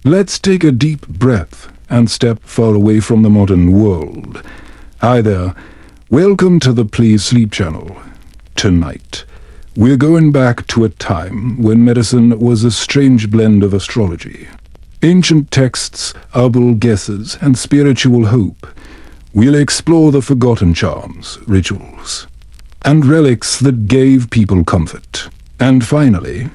Let's take a deep breath and step far away from the modern world. Hi there, welcome to the Please Sleep channel. Tonight, we're going back to a time when medicine was a strange blend of astrology, ancient texts, herbal guesses, and spiritual hope. We'll explore the forgotten charms, rituals, and relics that gave people comfort. And finally,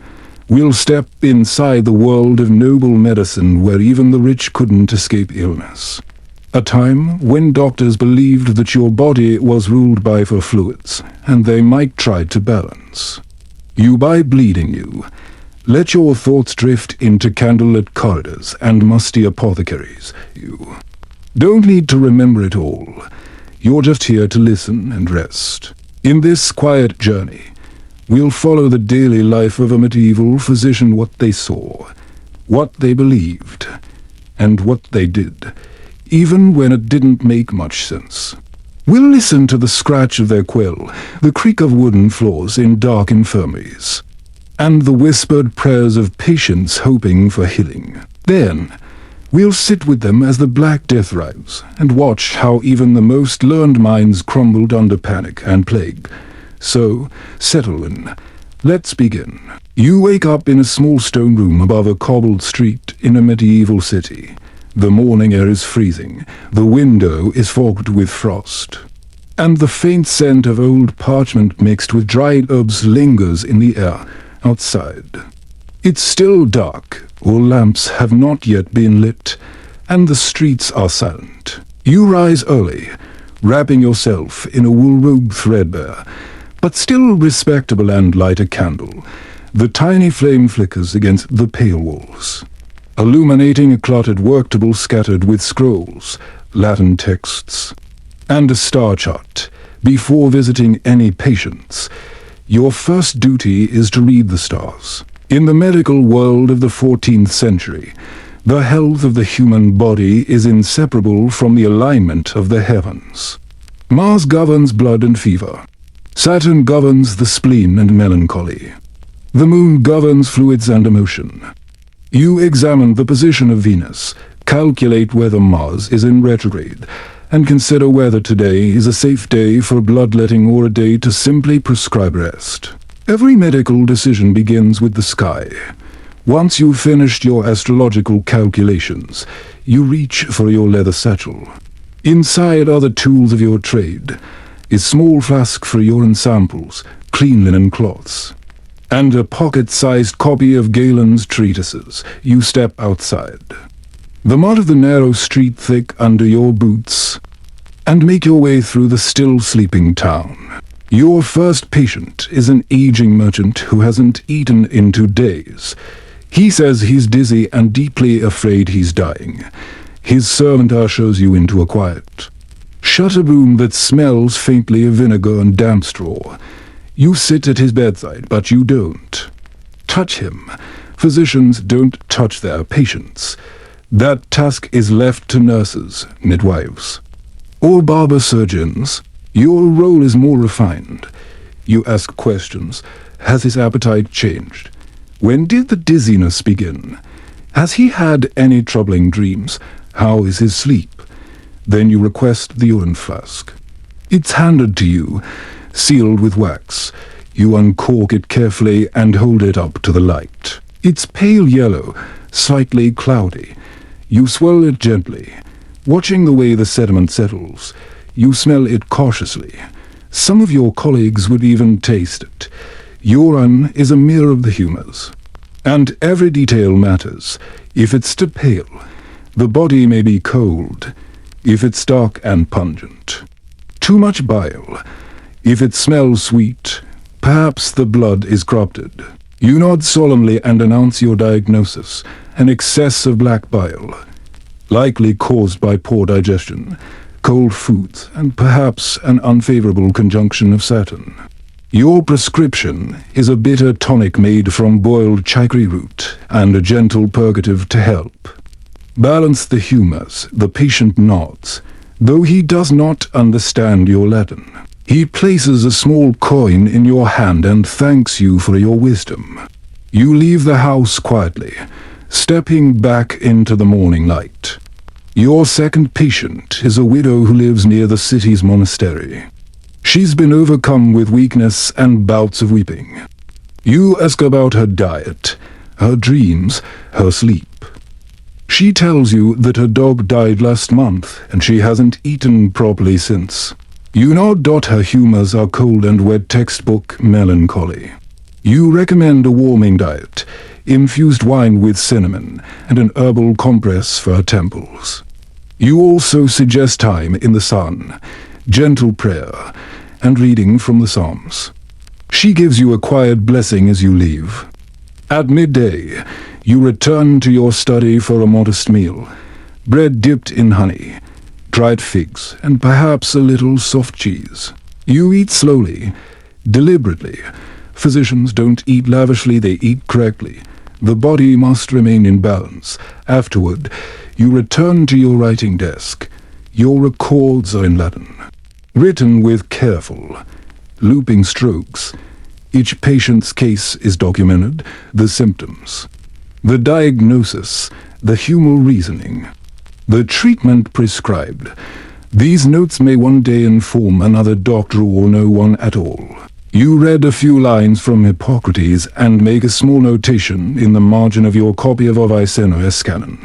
we'll step inside the world of noble medicine where even the rich couldn't escape illness. A time when doctors believed that your body was ruled by four fluids, and they might try to balance you by bleeding you. Let your thoughts drift into candlelit corridors and musty apothecaries. You don't need to remember it all. You're just here to listen and rest. In this quiet journey, we'll follow the daily life of a medieval physician, what they saw, what they believed, and what they did, even when it didn't make much sense. We'll listen to the scratch of their quill, the creak of wooden floors in dark infirmaries, and the whispered prayers of patients hoping for healing. Then, we'll sit with them as the Black Death arrives, and watch how even the most learned minds crumbled under panic and plague. So, settle in. Let's begin. You wake up in a small stone room above a cobbled street in a medieval city. The morning air is freezing, the window is fogged with frost, and the faint scent of old parchment mixed with dried herbs lingers in the air outside. It's still dark, all lamps have not yet been lit, and the streets are silent. You rise early, wrapping yourself in a wool robe threadbare, but still respectable, and light a candle. The tiny flame flickers against the pale walls, illuminating a cluttered work table scattered with scrolls, Latin texts, and a star chart. Before visiting any patients, your first duty is to read the stars. In the medical world of the 14th century, the health of the human body is inseparable from the alignment of the heavens. Mars governs blood and fever. Saturn governs the spleen and melancholy. The moon governs fluids and emotion. You examine the position of Venus, calculate whether Mars is in retrograde, and consider whether today is a safe day for bloodletting or a day to simply prescribe rest. Every medical decision begins with the sky. Once you've finished your astrological calculations, you reach for your leather satchel. Inside are the tools of your trade, a small flask for urine samples, clean linen cloths, and a pocket-sized copy of Galen's treatises. You step outside, the mud of the narrow street thick under your boots, and make your way through the still sleeping town. Your first patient is an aging merchant who hasn't eaten in 2 days. He says he's dizzy and deeply afraid he's dying. His servant ushers you into a quiet, shut room that smells faintly of vinegar and damp straw. You sit at his bedside, but you don't touch him. Physicians don't touch their patients. That task is left to nurses, midwives, or barber surgeons. Your role is more refined. You ask questions. Has his appetite changed? When did the dizziness begin? Has he had any troubling dreams? How is his sleep? Then you request the urine flask. It's handed to you, sealed with wax. You uncork it carefully and hold it up to the light. It's pale yellow, slightly cloudy. You swirl it gently, watching the way the sediment settles. You smell it cautiously. Some of your colleagues would even taste it. Urine is a mirror of the humors, and every detail matters. If it's too pale, the body may be cold. If it's dark and pungent, too much bile. If it smells sweet, perhaps the blood is corrupted. You nod solemnly and announce your diagnosis: an excess of black bile, likely caused by poor digestion, cold foods, and perhaps an unfavorable conjunction of Saturn. Your prescription is a bitter tonic made from boiled chicory root and a gentle purgative to help balance the humors. The patient nods, though he does not understand your Latin. He places a small coin in your hand and thanks you for your wisdom. You leave the house quietly, stepping back into the morning light. Your second patient is a widow who lives near the city's monastery. She's been overcome with weakness and bouts of weeping. You ask about her diet, her dreams, her sleep. She tells you that her dog died last month and she hasn't eaten properly since. You nod. Her humors are cold and wet textbook melancholy. You recommend a warming diet, infused wine with cinnamon, and an herbal compress for her temples. You also suggest time in the sun, gentle prayer, and reading from the Psalms. She gives you a quiet blessing as you leave. At midday, you return to your study for a modest meal, bread dipped in honey, dried figs, and perhaps a little soft cheese. You eat slowly, deliberately. Physicians don't eat lavishly, they eat correctly. The body must remain in balance. Afterward, you return to your writing desk. Your records are in Latin, written with careful, looping strokes. Each patient's case is documented, the symptoms, the diagnosis, the humoral reasoning, the treatment prescribed. These notes may one day inform another doctor or no one at all. You read a few lines from Hippocrates and make a small notation in the margin of your copy of Avicenna's canon.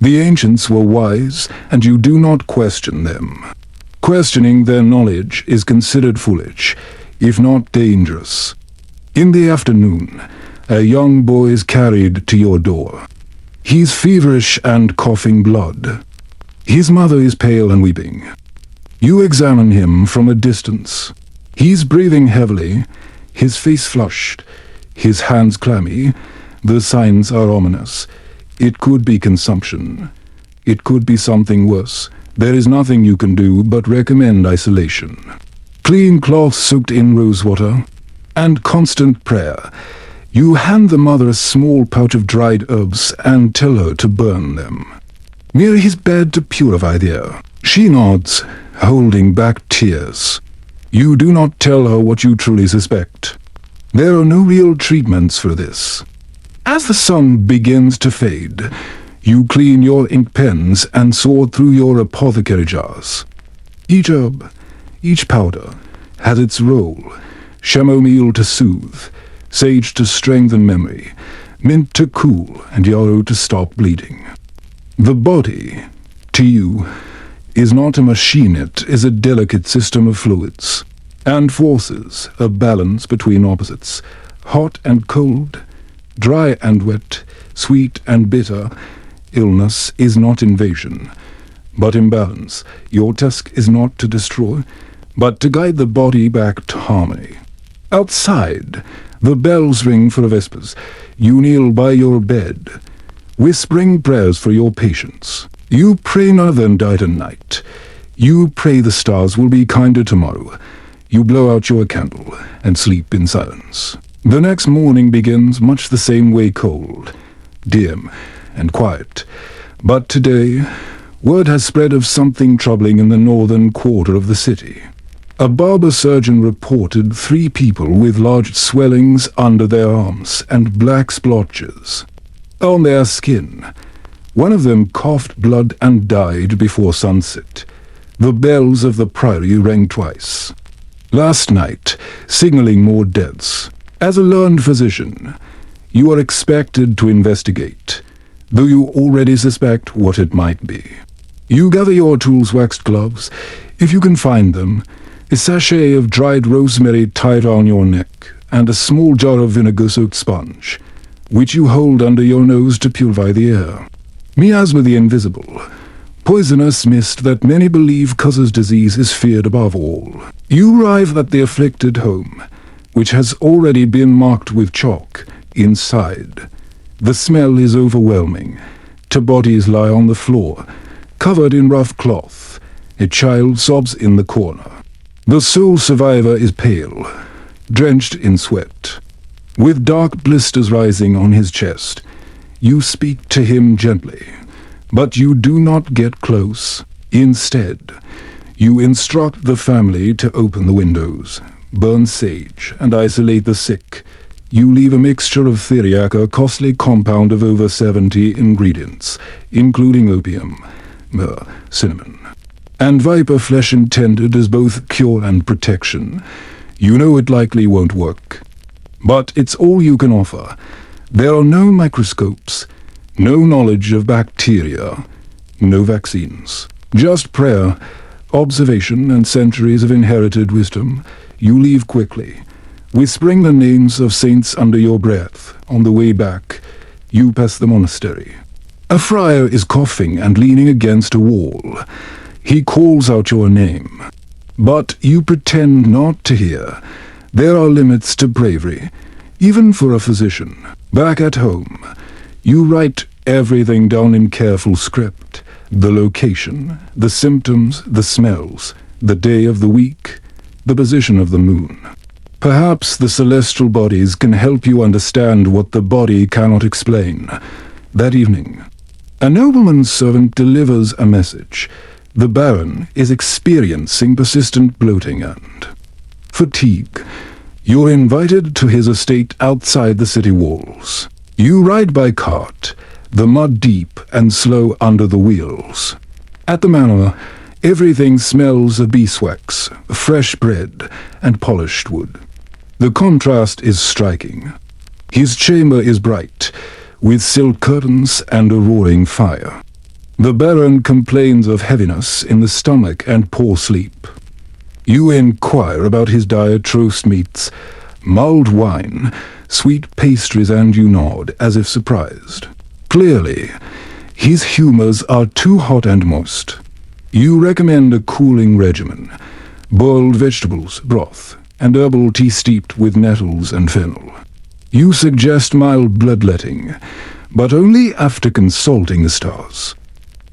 The ancients were wise, and you do not question them. Questioning their knowledge is considered foolish, if not dangerous. In the afternoon, a young boy is carried to your door. He's feverish and coughing blood. His mother is pale and weeping. You examine him from a distance. He's breathing heavily, his face flushed, his hands clammy. The signs are ominous. It could be consumption. It could be something worse. There is nothing you can do but recommend isolation. Clean cloth soaked in rosewater, and constant prayer. You hand the mother a small pouch of dried herbs and tell her to burn them near his bed to purify the air. She nods, holding back tears. You do not tell her what you truly suspect. There are no real treatments for this. As the sun begins to fade, you clean your ink pens and sort through your apothecary jars. Each herb, each powder, has its role. Chamomile to soothe, sage to strengthen memory, mint to cool, and yarrow to stop bleeding. The body, to you, is not a machine. It is a delicate system of fluids and forces, a balance between opposites, hot and cold, dry and wet, sweet and bitter. Illness is not invasion, but imbalance. Your task is not to destroy, but to guide the body back to harmony. Outside, the bells ring for vespers. You kneel by your bed, whispering prayers for your patients. You pray northern night and night. You pray the stars will be kinder tomorrow. You blow out your candle and sleep in silence. The next morning begins much the same way, cold, dim, and quiet. But today, word has spread of something troubling in the northern quarter of the city. A barber surgeon reported 3 people with large swellings under their arms and black splotches on their skin. One of them coughed blood and died before sunset. The bells of the priory rang twice last night, signaling more deaths. As a learned physician, you are expected to investigate, though you already suspect what it might be. You gather your tools, waxed gloves, if you can find them, a sachet of dried rosemary tied on your neck, and a small jar of vinegar-soaked sponge, which you hold under your nose to purify the air. Miasma the invisible, poisonous mist that many believe causes disease, is feared above all. You arrive at the afflicted home, which has already been marked with chalk inside. The smell is overwhelming. 2 bodies lie on the floor, covered in rough cloth. A child sobs in the corner. The sole survivor is pale, drenched in sweat, with dark blisters rising on his chest. You speak to him gently, but you do not get close. Instead, you instruct the family to open the windows, burn sage, and isolate the sick. You leave a mixture of theriac, a costly compound of over 70 ingredients, including opium, cinnamon, and viper flesh intended as both cure and protection. You know it likely won't work. But it's all you can offer. There are no microscopes, no knowledge of bacteria, no vaccines. Just prayer, observation, and centuries of inherited wisdom. You leave quickly, whispering the names of saints under your breath. On the way back, you pass the monastery. A friar is coughing and leaning against a wall. He calls out your name, but you pretend not to hear. There are limits to bravery, even for a physician. Back at home, you write everything down in careful script. The location, the symptoms, the smells, the day of the week, the position of the moon. Perhaps the celestial bodies can help you understand what the body cannot explain. That evening, a nobleman's servant delivers a message. The Baron is experiencing persistent bloating and fatigue. You're invited to his estate outside the city walls. You ride by cart, the mud deep and slow under the wheels. At the manor, everything smells of beeswax, fresh bread, and polished wood. The contrast is striking. His chamber is bright, with silk curtains and a roaring fire. The Baron complains of heaviness in the stomach and poor sleep. You inquire about his diet: roast meats, mulled wine, sweet pastries, and you nod, as if surprised. Clearly, his humors are too hot and moist. You recommend a cooling regimen: boiled vegetables, broth, and herbal tea steeped with nettles and fennel. You suggest mild bloodletting, but only after consulting the stars.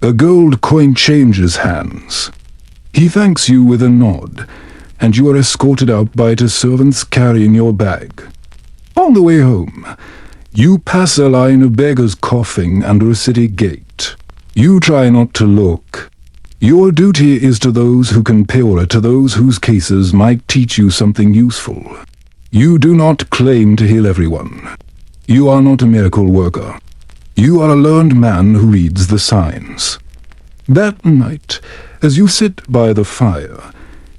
A gold coin changes hands. He thanks you with a nod, and you are escorted out by 2 servants carrying your bag. On the way home, you pass a line of beggars coughing under a city gate. You try not to look. Your duty is to those who can pay, to those whose cases might teach you something useful. You do not claim to heal everyone. You are not a miracle worker. You are a learned man who reads the signs. That night, as you sit by the fire,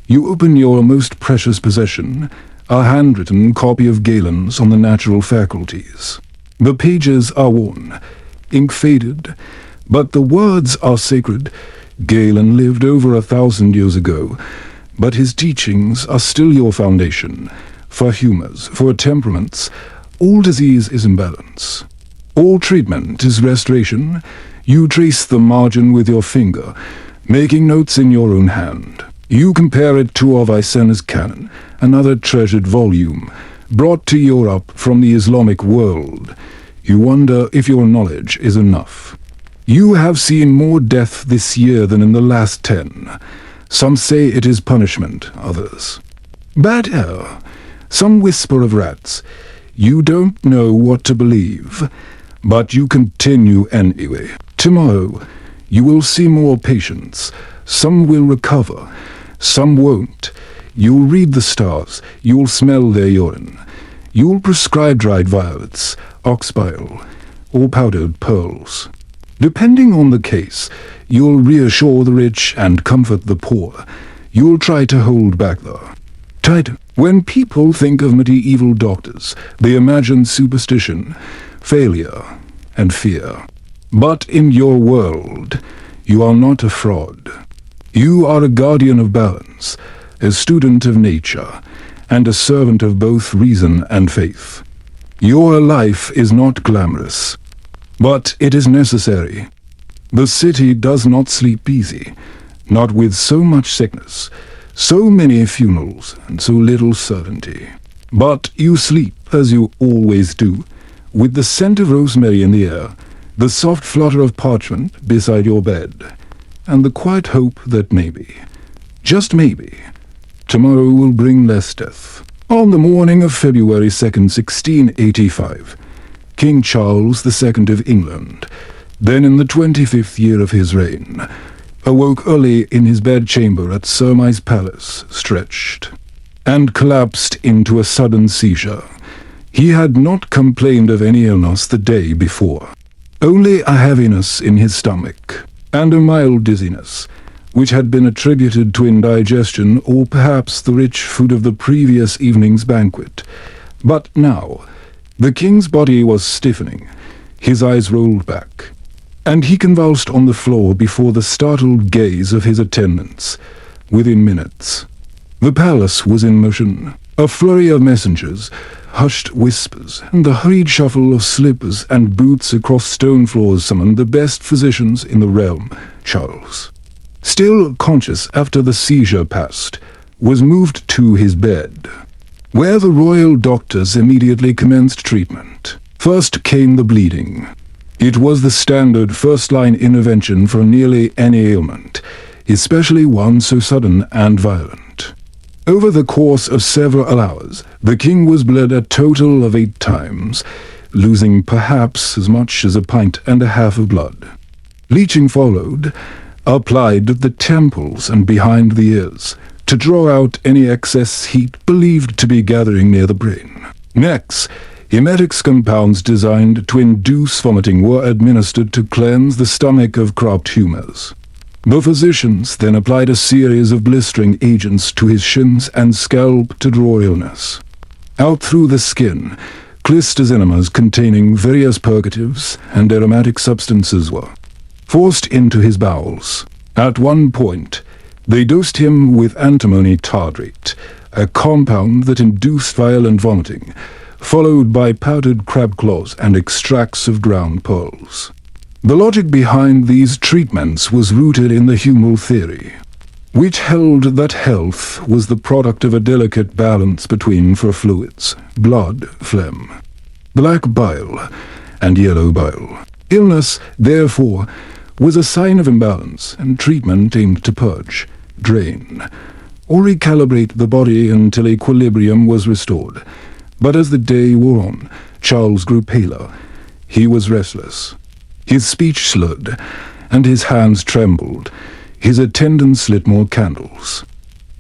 you open your most precious possession, a handwritten copy of Galen's on the natural faculties. The pages are worn, ink faded, but the words are sacred. Galen lived over 1,000 years ago, but his teachings are still your foundation. For humors, for temperaments, all disease is imbalance. All treatment is restoration. You trace the margin with your finger, making notes in your own hand. You compare it to Avicenna's canon, another treasured volume, brought to Europe from the Islamic world. You wonder if your knowledge is enough. You have seen more death this year than in the last 10. Some say it is punishment, others bad air. Some whisper of rats. You don't know what to believe, but you continue anyway. Tomorrow, you will see more patients. Some will recover, some won't. You'll read the stars, you'll smell their urine. You'll prescribe dried violets, ox bile, or powdered pearls. Depending on the case, you'll reassure the rich and comfort the poor. You'll try to hold back the tide. When people think of medieval doctors, they imagine superstition, failure, and fear. But in your world, you are not a fraud. You are a guardian of balance, a student of nature, and a servant of both reason and faith. Your life is not glamorous, but it is necessary. The city does not sleep easy, not with so much sickness, so many funerals, and so little certainty. But you sleep, as you always do, with the scent of rosemary in the air, the soft flutter of parchment beside your bed, and the quiet hope that maybe, just maybe, tomorrow will bring less death. On the morning of February 2nd, 1685, King Charles II of England, then in the 25th year of his reign, awoke early in his bedchamber at Surmise Palace, stretched, and collapsed into a sudden seizure. He had not complained of any illness the day before, only a heaviness in his stomach, and a mild dizziness, which had been attributed to indigestion or perhaps the rich food of the previous evening's banquet. But now, the king's body was stiffening, his eyes rolled back, and he convulsed on the floor before the startled gaze of his attendants. Within minutes, the palace was in motion. A flurry of messengers, hushed whispers, and the hurried shuffle of slippers and boots across stone floors summoned the best physicians in the realm. Charles, still conscious after the seizure passed, was moved to his bed, where the royal doctors immediately commenced treatment. First came the bleeding. It was the standard first-line intervention for nearly any ailment, especially one so sudden and violent. Over the course of several hours, the king was bled a total of 8 times, losing perhaps as much as a pint and a half of blood. Leeching followed, applied at the temples and behind the ears, to draw out any excess heat believed to be gathering near the brain. Next, emetics compounds designed to induce vomiting were administered to cleanse the stomach of corrupt humors. The physicians then applied a series of blistering agents to his shins and scalp to draw illness out through the skin. Clysters enemas containing various purgatives and aromatic substances were forced into his bowels. At one point, they dosed him with antimony tartrate, a compound that induced violent vomiting, followed by powdered crab claws and extracts of ground pearls. The logic behind these treatments was rooted in the humoral theory, which held that health was the product of a delicate balance between four fluids: blood, phlegm, black bile, and yellow bile. Illness, therefore, was a sign of imbalance, and treatment aimed to purge, drain, or recalibrate the body until equilibrium was restored. But as the day wore on, Charles grew paler. He was restless. His speech slurred, and his hands trembled. His attendants lit more candles,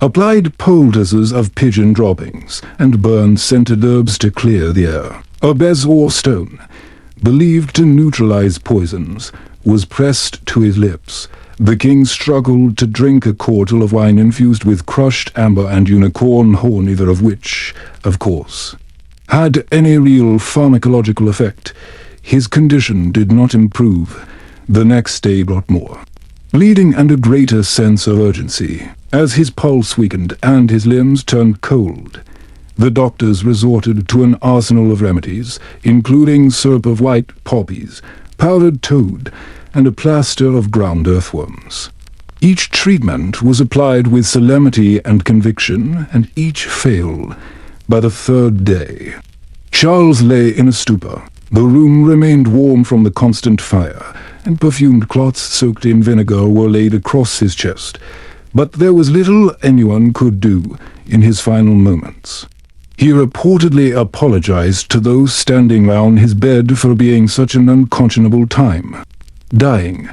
applied poultices of pigeon droppings, and burned scented herbs to clear the air. A bezoar stone, believed to neutralize poisons, was pressed to his lips. The king struggled to drink a cordial of wine infused with crushed amber and unicorn horn, neither of which, of course, had any real pharmacological effect. His condition did not improve. The next day brought more bleeding and a greater sense of urgency. As his pulse weakened and his limbs turned cold, the doctors resorted to an arsenal of remedies, including syrup of white poppies, powdered toad, and a plaster of ground earthworms. Each treatment was applied with solemnity and conviction, and each failed. By the 3rd day, Charles lay in a stupor. The room remained warm from the constant fire, and perfumed cloths soaked in vinegar were laid across his chest. But there was little anyone could do in his final moments. He reportedly apologized to those standing round his bed for being such an unconscionable time. Dying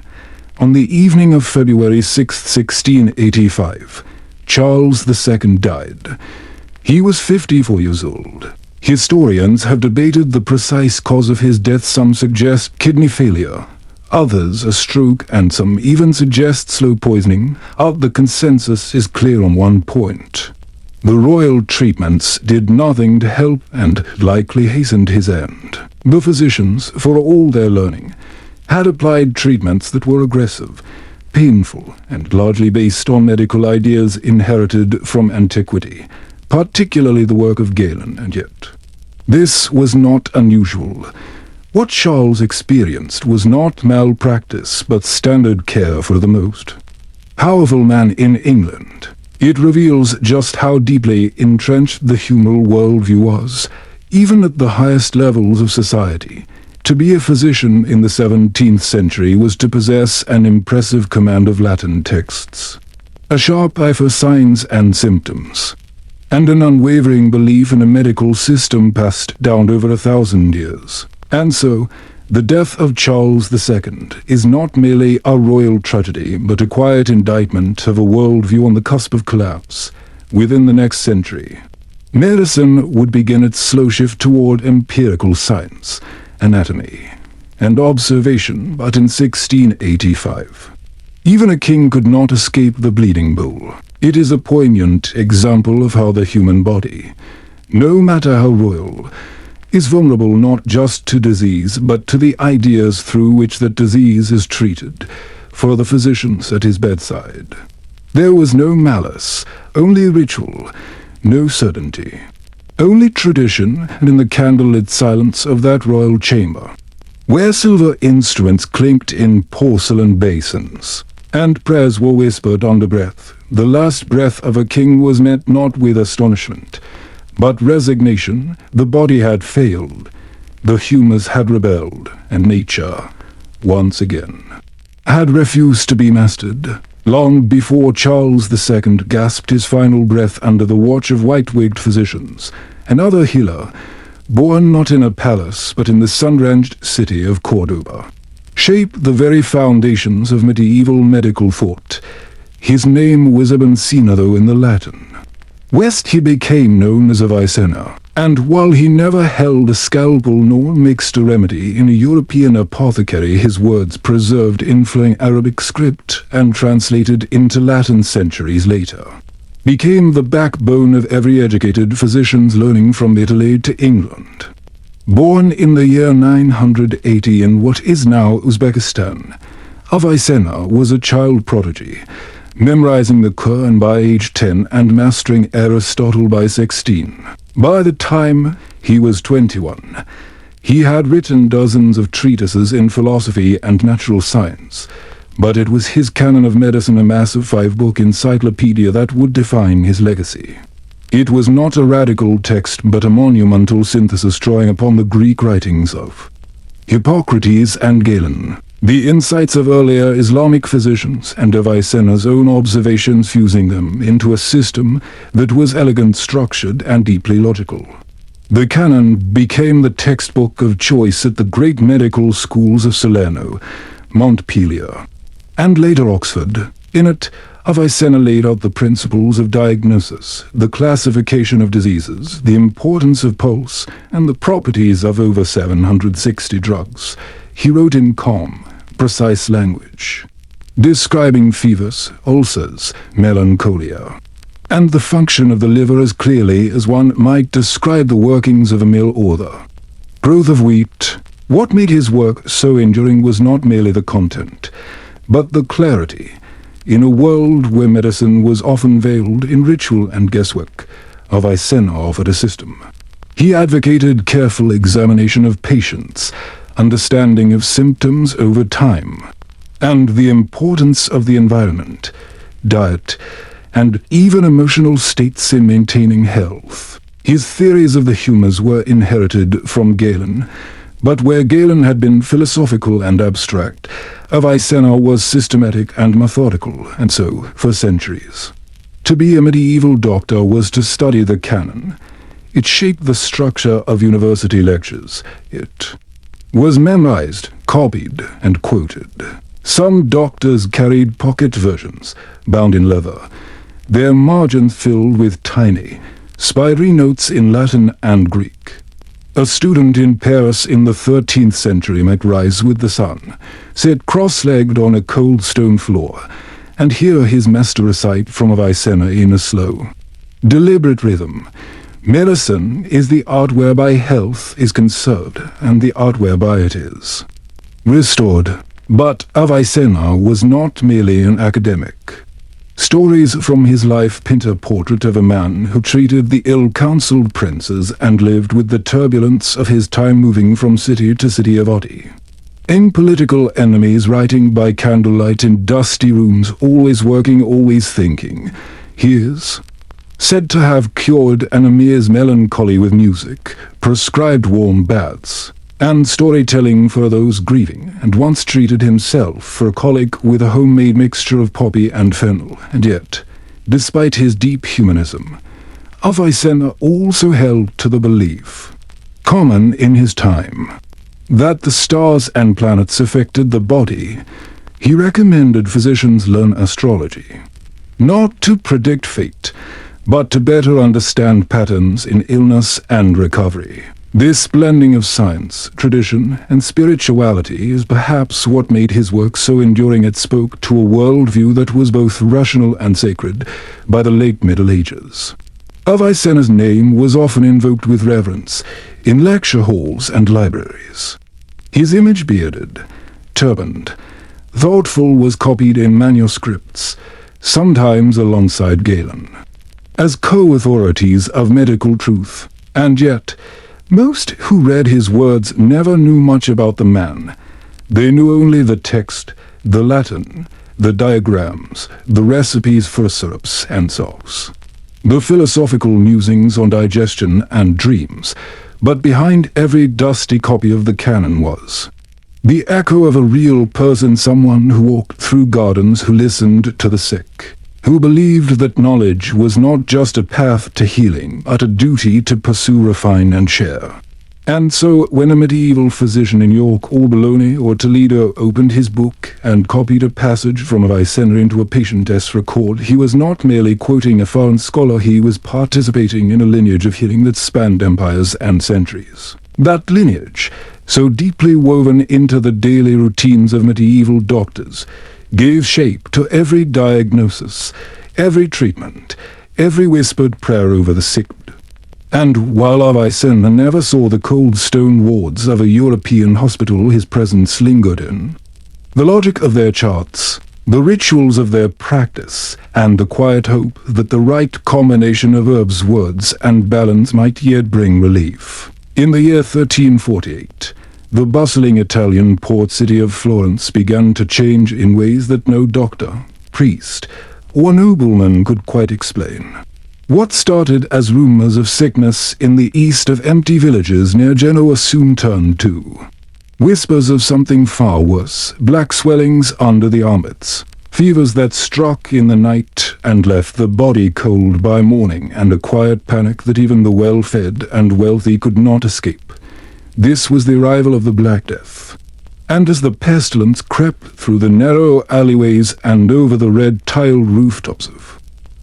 on the evening of February 6, 1685, Charles II died. He was 54 years old. Historians have debated the precise cause of his death. Some suggest kidney failure, others a stroke, and some even suggest slow poisoning. The consensus is clear on one point. The royal treatments did nothing to help and likely hastened his end. The physicians, for all their learning, had applied treatments that were aggressive, painful, and largely based on medical ideas inherited from antiquity, particularly the work of Galen, and yet this was not unusual. What Charles experienced was not malpractice, but standard care for the most powerful man in England. It reveals just how deeply entrenched the humoral worldview was, even at the highest levels of society. To be a physician in the 17th century was to possess an impressive command of Latin texts, a sharp eye for signs and symptoms, and an unwavering belief in a medical system passed down over 1,000 years. And so, the death of Charles II is not merely a royal tragedy, but a quiet indictment of a worldview on the cusp of collapse within the next century. Medicine would begin its slow shift toward empirical science, anatomy, and observation, but in 1685. Even a king could not escape the bleeding bowl. It is a poignant example of how the human body, no matter how royal, is vulnerable not just to disease, but to the ideas through which that disease is treated, for the physicians at his bedside. There was no malice, only ritual, no certainty, only tradition, and in the candlelit silence of that royal chamber, where silver instruments clinked in porcelain basins, and prayers were whispered under breath, the last breath of a king was met not with astonishment, but resignation. The body had failed, the humors had rebelled, and nature, once again, had refused to be mastered. Long before Charles II gasped his final breath under the watch of white-wigged physicians, another healer, born not in a palace but in the sun-drenched city of Cordoba, shaped the very foundations of medieval medical thought. His name was Avicenna, though in the Latin. West he became known as Avicenna, and while he never held a scalpel nor mixed a remedy in a European apothecary, his words preserved in flowing Arabic script and translated into Latin centuries later, became the backbone of every educated physician's learning from Italy to England. Born in the year 980 in what is now Uzbekistan, Avicenna was a child prodigy, memorizing the Quran by age 10 and mastering Aristotle by 16. By the time he was 21, he had written dozens of treatises in philosophy and natural science, but it was his canon of medicine, a massive 5-book encyclopedia, that would define his legacy. It was not a radical text, but a monumental synthesis drawing upon the Greek writings of Hippocrates and Galen, the insights of earlier Islamic physicians, and Avicenna's own observations, fusing them into a system that was elegant, structured, and deeply logical. The canon became the textbook of choice at the great medical schools of Salerno, Montpellier, and later Oxford. In it, Avicenna laid out the principles of diagnosis, the classification of diseases, the importance of pulse, and the properties of over 760 drugs. He wrote in calm, precise language, describing fevers, ulcers, melancholia, and the function of the liver as clearly as one might describe the workings of a mill or the growth of wheat. What made his work so enduring was not merely the content, but the clarity. In a world where medicine was often veiled in ritual and guesswork, Avicenna offered a system. He advocated careful examination of patients, understanding of symptoms over time, and the importance of the environment, diet, and even emotional states in maintaining health. His theories of the humors were inherited from Galen, but where Galen had been philosophical and abstract, Avicenna was systematic and methodical, and so for centuries. To be a medieval doctor was to study the canon. It shaped the structure of university lectures. It was memorized, copied, and quoted. Some doctors carried pocket versions, bound in leather, their margins filled with tiny, spidery notes in Latin and Greek. A student in Paris in the 13th century might rise with the sun, sit cross-legged on a cold stone floor, and hear his master recite from Avicenna in a slow, deliberate rhythm. Medicine is the art whereby health is conserved, and the art whereby it is restored. But Avicenna was not merely an academic. Stories from his life paint a portrait of a man who treated the ill-counseled princes and lived with the turbulence of his time, moving from city to city of Odi. In political enemies, writing by candlelight in dusty rooms, always working, always thinking. He is said to have cured an emir's melancholy with music, prescribed warm baths, and storytelling for those grieving, and once treated himself for a colic with a homemade mixture of poppy and fennel. And yet, despite his deep humanism, Avicenna also held to the belief, common in his time, that the stars and planets affected the body. He recommended physicians learn astrology, not to predict fate, but to better understand patterns in illness and recovery. This blending of science, tradition, and spirituality is perhaps what made his work so enduring. It spoke to a worldview that was both rational and sacred by the late Middle Ages. Avicenna's name was often invoked with reverence in lecture halls and libraries. His image bearded, turbaned, thoughtful was copied in manuscripts, sometimes alongside Galen, as co-authorities of medical truth, and yet most who read his words never knew much about the man. They knew only the text, the Latin, the diagrams, the recipes for syrups and sauce, the philosophical musings on digestion and dreams, but behind every dusty copy of the canon was the echo of a real person, someone who walked through gardens, who listened to the sick, who believed that knowledge was not just a path to healing, but a duty to pursue, refine, and share. And so, when a medieval physician in York or Bologna or Toledo opened his book and copied a passage from Avicenna into a patient-s record, he was not merely quoting a foreign scholar, he was participating in a lineage of healing that spanned empires and centuries. That lineage, so deeply woven into the daily routines of medieval doctors, gave shape to every diagnosis, every treatment, every whispered prayer over the sick. And while Avicenna never saw the cold stone wards of a European hospital his presence lingered in, the logic of their charts, the rituals of their practice, and the quiet hope that the right combination of herbs, words, and balance might yet bring relief. In the year 1348, the bustling Italian port city of Florence began to change in ways that no doctor, priest, or nobleman could quite explain. What started as rumors of sickness in the east of empty villages near Genoa soon turned to whispers of something far worse, black swellings under the armpits, fevers that struck in the night and left the body cold by morning, and a quiet panic that even the well-fed and wealthy could not escape. This was the arrival of the Black Death. And as the pestilence crept through the narrow alleyways and over the red-tiled rooftops of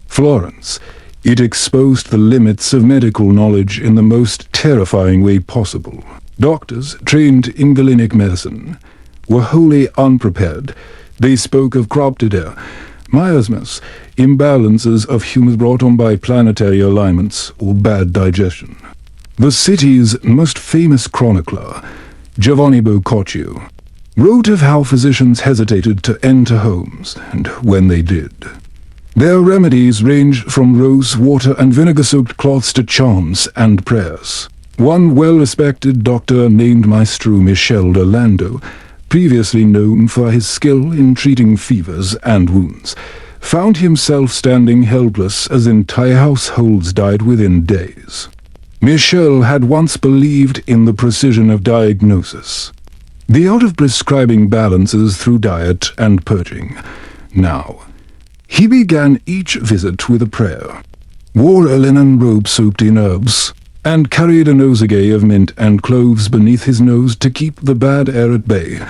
Florence, it exposed the limits of medical knowledge in the most terrifying way possible. Doctors, trained in Galenic medicine, were wholly unprepared. They spoke of corrupted air, miasmas, imbalances of humus brought on by planetary alignments, or bad digestion. The city's most famous chronicler, Giovanni Boccaccio, wrote of how physicians hesitated to enter homes, and when they did, their remedies ranged from rose water and vinegar-soaked cloths to charms and prayers. One well-respected doctor named Maestro Michel d'Orlando, previously known for his skill in treating fevers and wounds, found himself standing helpless as entire households died within days. Michel had once believed in the precision of diagnosis, the art of prescribing balances through diet and purging. Now, he began each visit with a prayer, wore a linen robe soaked in herbs, and carried a nosegay of mint and cloves beneath his nose to keep the bad air at bay.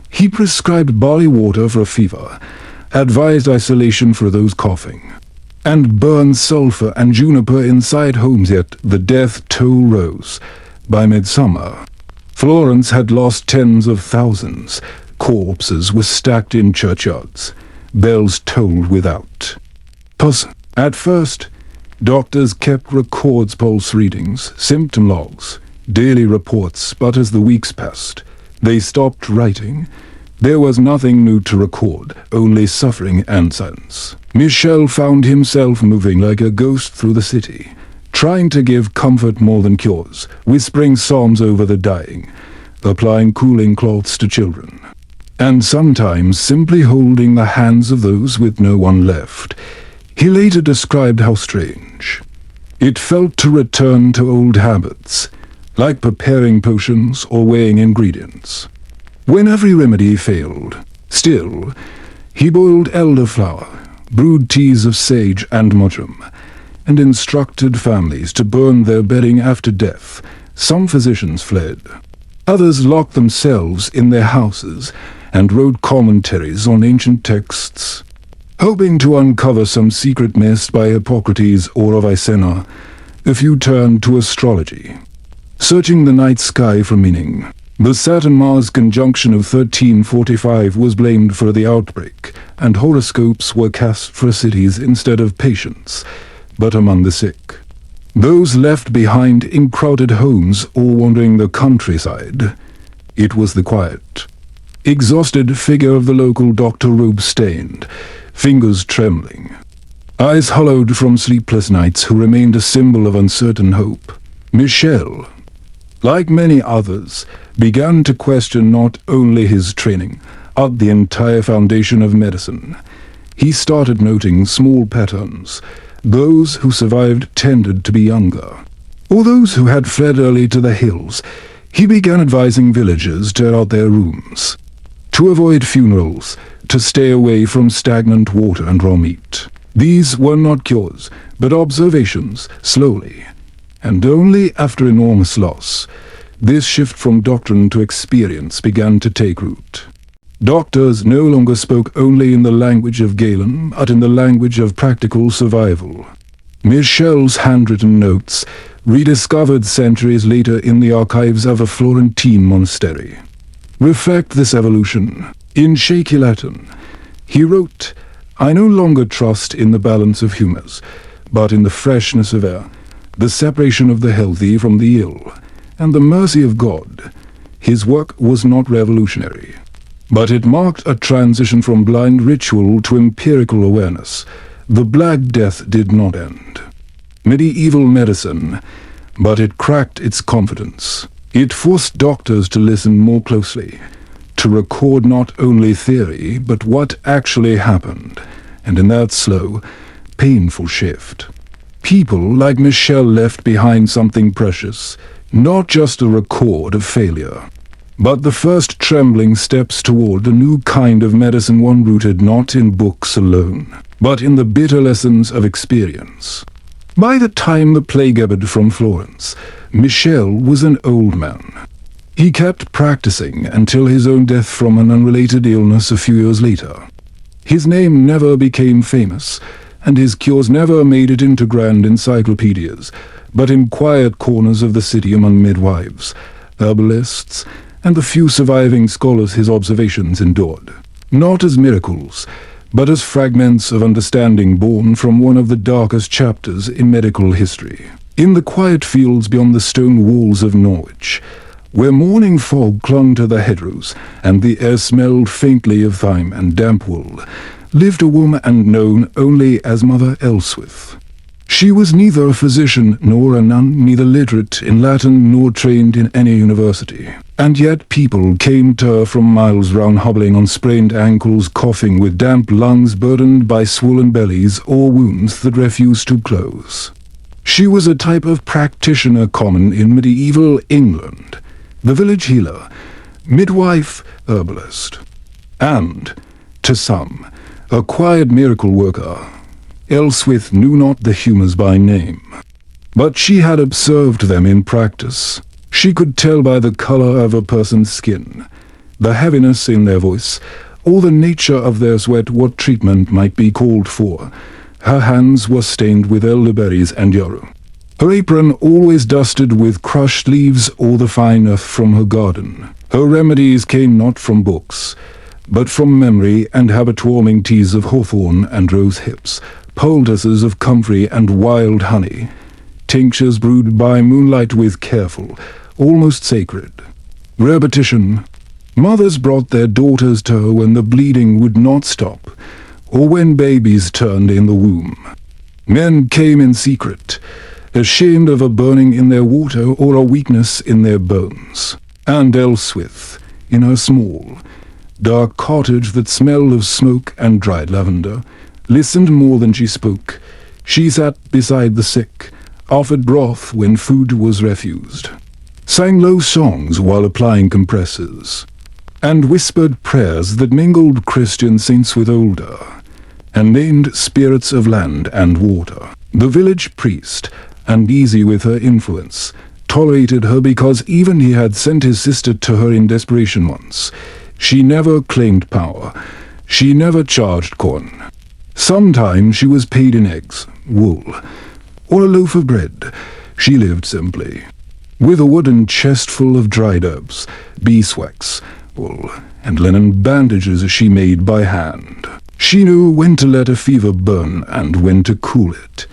He prescribed barley water for a fever, advised isolation for those coughing, and burned sulfur and juniper inside homes, yet the death toll rose. By midsummer, Florence had lost tens of thousands. Corpses were stacked in churchyards, bells tolled without. At first, doctors kept records, pulse readings, symptom logs, daily reports, but as the weeks passed, they stopped writing. There was nothing new to record, only suffering and silence. Michel found himself moving like a ghost through the city, trying to give comfort more than cures, whispering psalms over the dying, applying cooling cloths to children, and sometimes simply holding the hands of those with no one left. He later described how strange it felt to return to old habits, like preparing potions or weighing ingredients. When every remedy failed, still, he boiled elderflower, brewed teas of sage and mushroom, and instructed families to burn their bedding after death. Some physicians fled. Others locked themselves in their houses and wrote commentaries on ancient texts. Hoping to uncover some secret missed by Hippocrates or Avicenna, a few turned to astrology, searching the night sky for meaning. The Saturn-Mars conjunction of 1345 was blamed for the outbreak, and horoscopes were cast for cities instead of patients, but among the sick. Those left behind in crowded homes or wandering the countryside, it was the quiet, exhausted figure of the local doctor, robe stained, fingers trembling, eyes hollowed from sleepless nights, who remained a symbol of uncertain hope. Michel, like many others, began to question not only his training, but the entire foundation of medicine. He started noting small patterns. Those who survived tended to be younger, or those who had fled early to the hills. He began advising villagers to air out their rooms, to avoid funerals, to stay away from stagnant water and raw meat. These were not cures, but observations, slowly, and only after enormous loss. This shift from doctrine to experience began to take root. Doctors no longer spoke only in the language of Galen, but in the language of practical survival. Michel's handwritten notes, rediscovered centuries later in the archives of a Florentine monastery, reflect this evolution. In shaky Latin, he wrote, "I no longer trust in the balance of humors, but in the freshness of air, the separation of the healthy from the ill, and the mercy of God." His work was not revolutionary, but it marked a transition from blind ritual to empirical awareness. The Black Death did not end medieval medicine, but it cracked its confidence. It forced doctors to listen more closely, to record not only theory, but what actually happened. And in that slow, painful shift, people like Michel left behind something precious, not just a record of failure, but the first trembling steps toward a new kind of medicine, one rooted not in books alone, but in the bitter lessons of experience. By the time the plague ebbed from Florence, Michel was an old man. He kept practicing until his own death from an unrelated illness a few years later. His name never became famous, and his cures never made it into grand encyclopedias, but in quiet corners of the city among midwives, herbalists, and the few surviving scholars his observations endured, not as miracles, but as fragments of understanding born from one of the darkest chapters in medical history. In the quiet fields beyond the stone walls of Norwich, where morning fog clung to the hedgerows, and the air smelled faintly of thyme and damp wool, lived a woman known only as Mother Elswith. She was neither a physician nor a nun, neither literate in Latin nor trained in any university. And yet people came to her from miles round, hobbling on sprained ankles, coughing, with damp lungs burdened by swollen bellies or wounds that refused to close. She was a type of practitioner common in medieval England, the village healer, midwife, herbalist, and, to some, a quiet miracle worker. Elswith knew not the humours by name, but she had observed them in practice. She could tell by the colour of a person's skin, the heaviness in their voice, or the nature of their sweat, what treatment might be called for. Her hands were stained with elderberries and yarrow, her apron always dusted with crushed leaves or the fine earth from her garden. Her remedies came not from books, but from memory and habit-warming teas of hawthorn and rose hips, poultices of comfrey and wild honey, tinctures brewed by moonlight with careful, almost sacred repetition. Mothers brought their daughters to her when the bleeding would not stop, or when babies turned in the womb. Men came in secret, ashamed of a burning in their water or a weakness in their bones. And Elswith, in her small, dark cottage that smelled of smoke and dried lavender, listened more than she spoke. She sat beside the sick, offered broth when food was refused, sang low songs while applying compresses, and whispered prayers that mingled Christian saints with older, and named spirits of land and water. The village priest, uneasy with her influence, tolerated her because even he had sent his sister to her in desperation once. She never claimed power. She never charged corn. Sometimes she was paid in eggs, wool, or a loaf of bread. She lived simply. With a wooden chest full of dried herbs, beeswax, wool, and linen bandages she made by hand. She knew when to let a fever burn and when to cool it,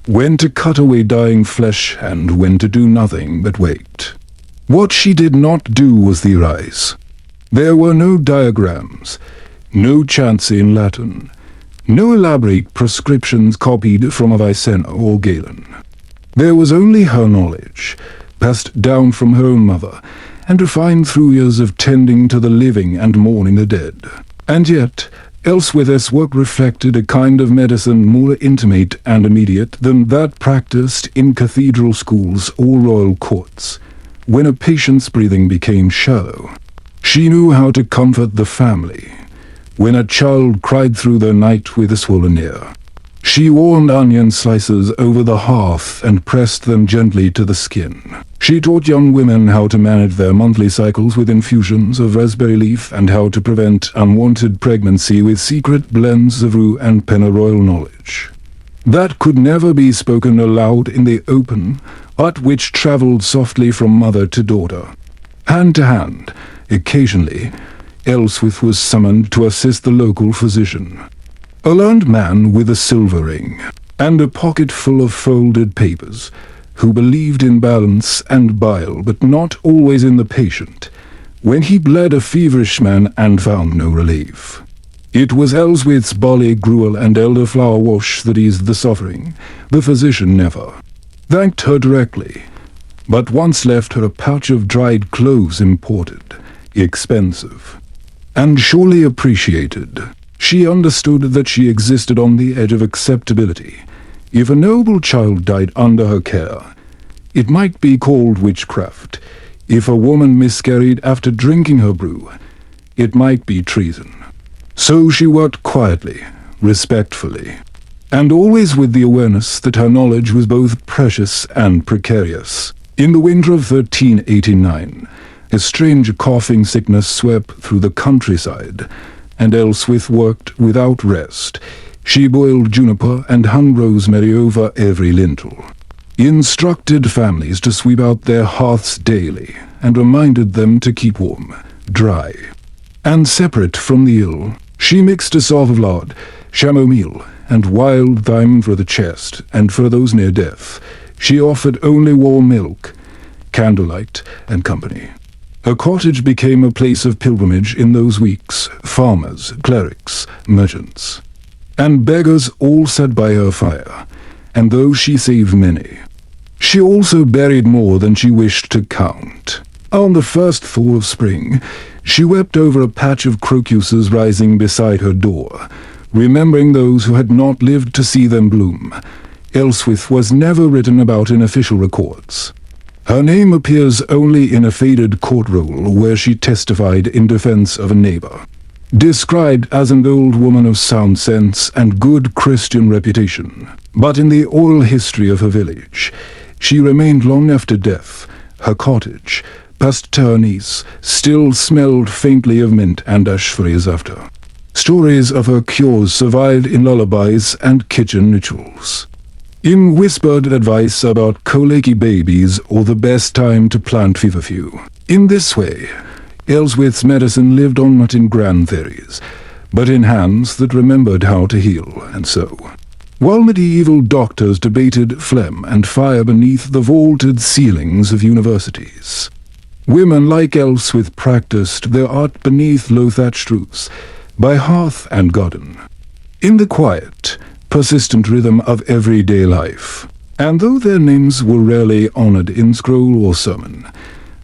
when to cut away dying flesh and when to do nothing but wait. What she did not do was theorize. There were no diagrams, no chancy in Latin, no elaborate prescriptions copied from Avicenna or Galen. There was only her knowledge, passed down from her own mother, and refined through years of tending to the living and mourning the dead. And yet, Ellsworth's work reflected a kind of medicine more intimate and immediate than that practiced in cathedral schools or royal courts, when a patient's breathing became shallow. She knew how to comfort the family, when a child cried through the night with a swollen ear. She warmed onion slices over the hearth and pressed them gently to the skin. She taught young women how to manage their monthly cycles with infusions of raspberry leaf and how to prevent unwanted pregnancy with secret blends of rue and pennyroyal knowledge that could never be spoken aloud in the open, but which traveled softly from mother to daughter. Hand to hand, occasionally, Ellsworth was summoned to assist the local physician, a learned man with a silver ring and a pocket full of folded papers, who believed in balance and bile, but not always in the patient, when he bled a feverish man and found no relief. It was Ellsworth's barley gruel and elderflower wash that eased the suffering. The physician never thanked her directly, but once left her a pouch of dried cloves imported, expensive, and surely appreciated. She understood that she existed on the edge of acceptability. If a noble child died under her care, it might be called witchcraft. If a woman miscarried after drinking her brew, it might be treason. So she worked quietly, respectfully, and always with the awareness that her knowledge was both precious and precarious. In the winter of 1389, a strange coughing sickness swept through the countryside, and Ellsworth worked without rest. She boiled juniper and hung rosemary over every lintel, instructed families to sweep out their hearths daily, and reminded them to keep warm, dry, and separate from the ill. She mixed a salve of lard, chamomile, and wild thyme for the chest, and for those near death. She offered only warm milk, candlelight, and company. Her cottage became a place of pilgrimage in those weeks. Farmers, clerics, merchants, and beggars all sat by her fire, and though she saved many, she also buried more than she wished to count. On the first thaw of spring, she wept over a patch of crocuses rising beside her door, remembering those who had not lived to see them bloom. Ellsworth was never written about in official records. Her name appears only in a faded court roll where she testified in defense of a neighbor, described as an old woman of sound sense and good Christian reputation. But in the oral history of her village, she remained long after death. Her cottage, past her niece, still smelled faintly of mint and ash for years after. Stories of her cures survived in lullabies and kitchen rituals, in whispered advice about colicky babies or the best time to plant feverfew. In this way, Ellsworth's medicine lived on not in grand theories, but in hands that remembered how to heal, and so, while medieval doctors debated phlegm and fire beneath the vaulted ceilings of universities, women like Ellsworth practiced their art beneath low-thatched roofs, by hearth and garden, in the quiet, persistent rhythm of everyday life. And though their names were rarely honored in scroll or sermon,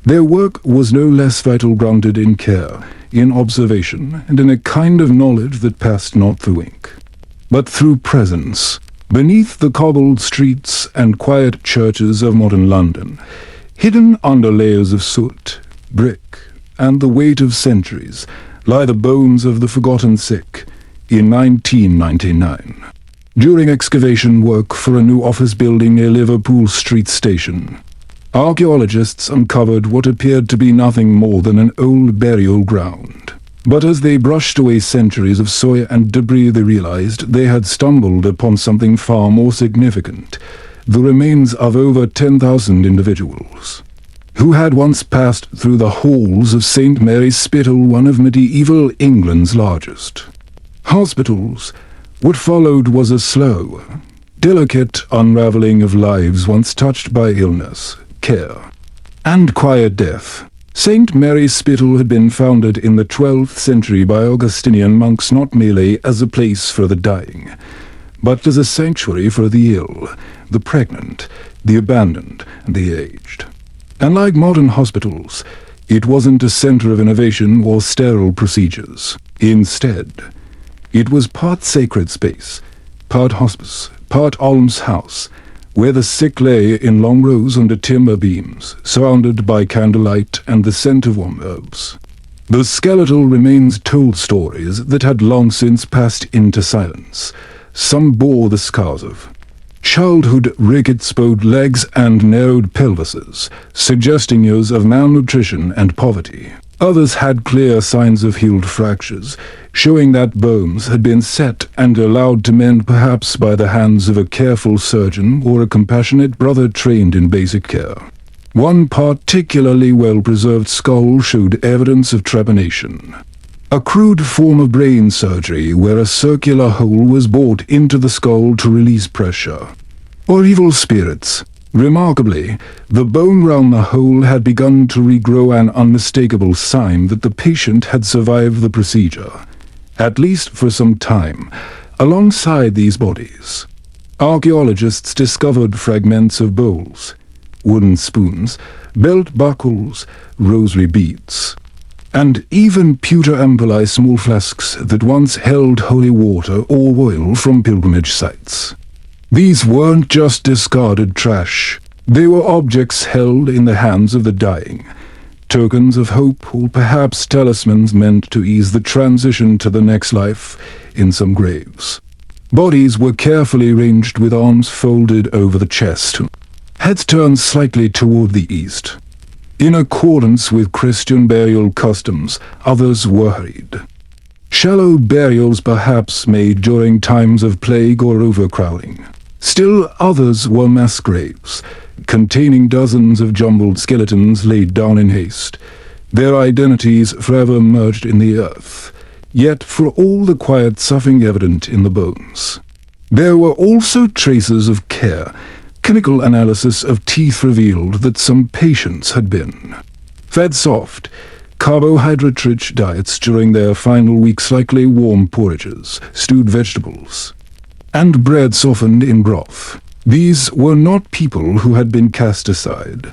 their work was no less vital, grounded in care, in observation, and in a kind of knowledge that passed not through ink, but through presence. Beneath the cobbled streets and quiet churches of modern London, hidden under layers of soot, brick, and the weight of centuries, lie the bones of the forgotten sick. In 1999, during excavation work for a new office building near Liverpool Street Station, archaeologists uncovered what appeared to be nothing more than an old burial ground. But as they brushed away centuries of soil and debris, they realized they had stumbled upon something far more significant: the remains of over 10,000 individuals who had once passed through the halls of St. Mary's Spital, one of medieval England's largest hospitals. What followed was a slow, delicate unraveling of lives once touched by illness, care, and quiet death. St. Mary's Spital had been founded in the 12th century by Augustinian monks, not merely as a place for the dying, but as a sanctuary for the ill, the pregnant, the abandoned, and the aged. And like modern hospitals, it wasn't a center of innovation or sterile procedures. Instead, it was part sacred space, part hospice, part almshouse, where the sick lay in long rows under timber beams, surrounded by candlelight and the scent of warm herbs. The skeletal remains told stories that had long since passed into silence. Some bore the scars of childhood, rickets-bowed legs and narrowed pelvises, suggesting years of malnutrition and poverty. Others had clear signs of healed fractures, showing that bones had been set and allowed to mend, perhaps by the hands of a careful surgeon or a compassionate brother trained in basic care. One particularly well-preserved skull showed evidence of trepanation, a crude form of brain surgery where a circular hole was bored into the skull to release pressure, or evil spirits. Remarkably, the bone round the hole had begun to regrow, an unmistakable sign that the patient had survived the procedure, at least for some time. Alongside these bodies, archaeologists discovered fragments of bowls, wooden spoons, belt buckles, rosary beads, and even pewter ampulae, small flasks that once held holy water or oil from pilgrimage sites. These weren't just discarded trash. They were objects held in the hands of the dying, tokens of hope, or perhaps talismans meant to ease the transition to the next life in some graves. Bodies were carefully arranged with arms folded over the chest, heads turned slightly toward the east. In accordance with Christian burial customs, others were hurried. Shallow burials perhaps made during times of plague or overcrowding. Still others were mass graves, containing dozens of jumbled skeletons laid down in haste, their identities forever merged in the earth. Yet for all the quiet suffering evident in the bones, there were also traces of care. Clinical analysis of teeth revealed that some patients had been fed soft, carbohydrate-rich diets during their final weeks, likely warm porridges, stewed vegetables, and bread softened in broth. These were not people who had been cast aside.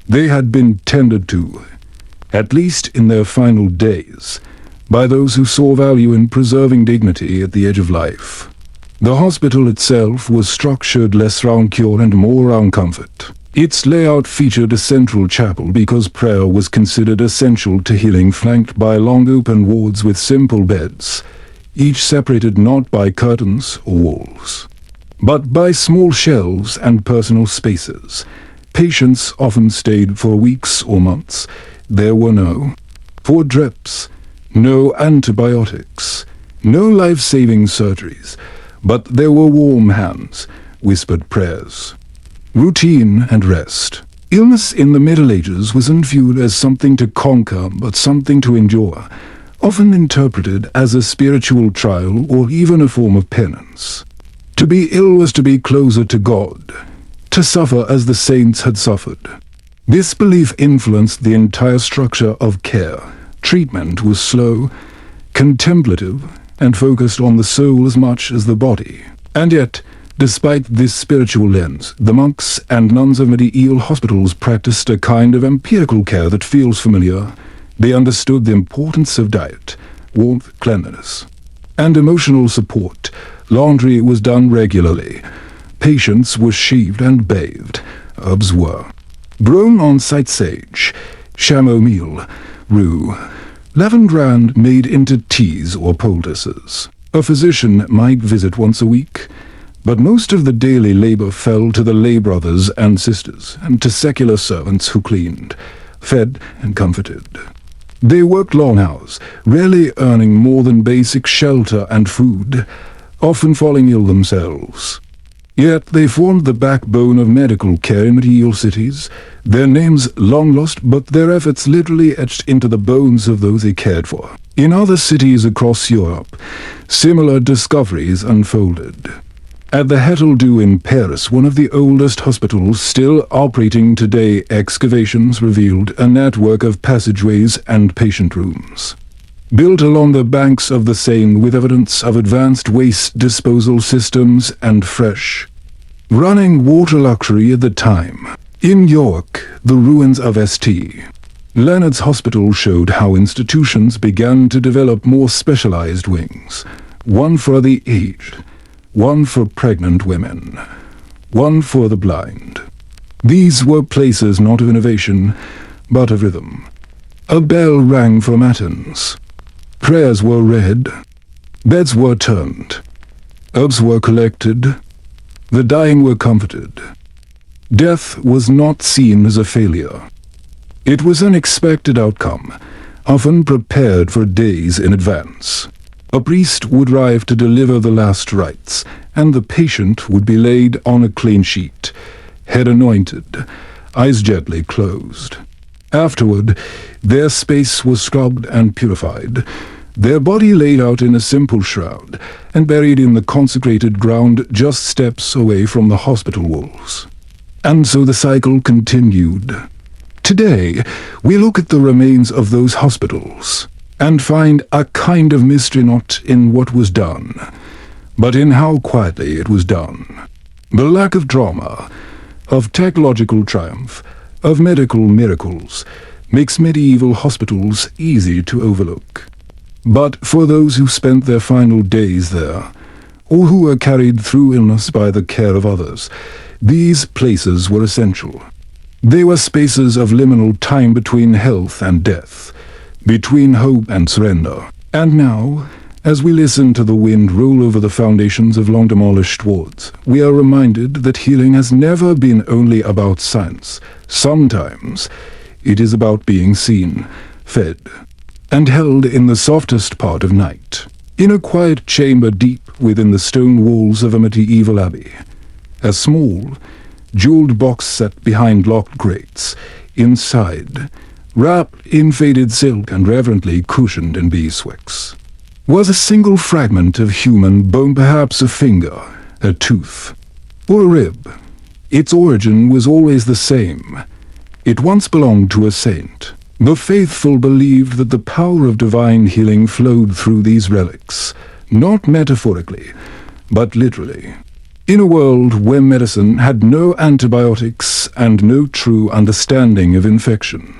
They had been tended to, at least in their final days, by those who saw value in preserving dignity at the edge of life. The hospital itself was structured less around cure and more around comfort. Its layout featured a central chapel because prayer was considered essential to healing, flanked by long open wards with simple beds, each separated not by curtains or walls, but by small shelves and personal spaces. Patients often stayed for weeks or months. There were no 4 drips, no antibiotics, no life-saving surgeries, but there were warm hands, whispered prayers, routine and rest. Illness in the Middle Ages wasn't viewed as something to conquer, but something to endure, often interpreted as a spiritual trial or even a form of penance. To be ill was to be closer to God, to suffer as the saints had suffered. This belief influenced the entire structure of care. Treatment was slow, contemplative, and focused on the soul as much as the body. And yet, despite this spiritual lens, the monks and nuns of medieval hospitals practiced a kind of empirical care that feels familiar. They understood the importance of diet, warmth, cleanliness, and emotional support. Laundry was done regularly. Patients were shaved and bathed. Herbs were grown on site: sage, chamomile, rue, lavender, and made into teas or poultices. A physician might visit once a week, but most of the daily labor fell to the lay brothers and sisters, and to secular servants who cleaned, fed, and comforted. They worked long hours, rarely earning more than basic shelter and food, often falling ill themselves. Yet they formed the backbone of medical care in medieval cities, their names long lost, but their efforts literally etched into the bones of those they cared for. In other cities across Europe, similar discoveries unfolded. At the Hôtel in Paris, one of the oldest hospitals still operating today, excavations revealed a network of passageways and patient rooms, built along the banks of the Seine with evidence of advanced waste disposal systems and fresh, running water luxury at the time. In York, the ruins of St. Leonard's Hospital showed how institutions began to develop more specialized wings, one for the aged, one for pregnant women, one for the blind. These were places not of innovation, but of rhythm. A bell rang for matins. Prayers were read, beds were turned, herbs were collected, the dying were comforted. Death was not seen as a failure. It was an expected outcome, often prepared for days in advance. A priest would arrive to deliver the last rites, and the patient would be laid on a clean sheet, head anointed, eyes gently closed. Afterward, their space was scrubbed and purified, their body laid out in a simple shroud, and buried in the consecrated ground just steps away from the hospital walls. And so the cycle continued. Today, we look at the remains of those hospitals, and find a kind of mystery not in what was done, but in how quietly it was done. The lack of drama, of technological triumph, of medical miracles, makes medieval hospitals easy to overlook. But for those who spent their final days there, or who were carried through illness by the care of others, these places were essential. They were spaces of liminal time between health and death, between hope and surrender. And now, as we listen to the wind roll over the foundations of long-demolished wards, we are reminded that healing has never been only about science. Sometimes it is about being seen, fed, and held in the softest part of night, in a quiet chamber deep within the stone walls of a medieval abbey. A small, jeweled box set behind locked grates. Inside, wrapped in faded silk and reverently cushioned in beeswax, was a single fragment of human bone, perhaps a finger, a tooth, or a rib. Its origin was always the same. It once belonged to a saint. The faithful believed that the power of divine healing flowed through these relics, not metaphorically, but literally. In a world where medicine had no antibiotics and no true understanding of infection,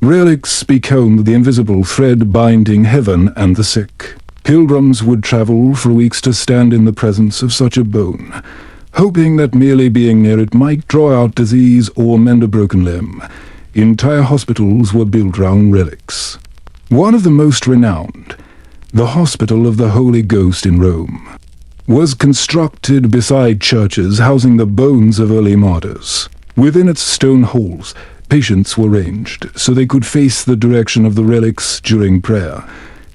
relics became the invisible thread binding heaven and the sick. Pilgrims would travel for weeks to stand in the presence of such a bone, hoping that merely being near it might draw out disease or mend a broken limb. Entire hospitals were built round relics. One of the most renowned, the Hospital of the Holy Ghost in Rome, was constructed beside churches housing the bones of early martyrs. Within its stone halls, patients were ranged so they could face the direction of the relics during prayer.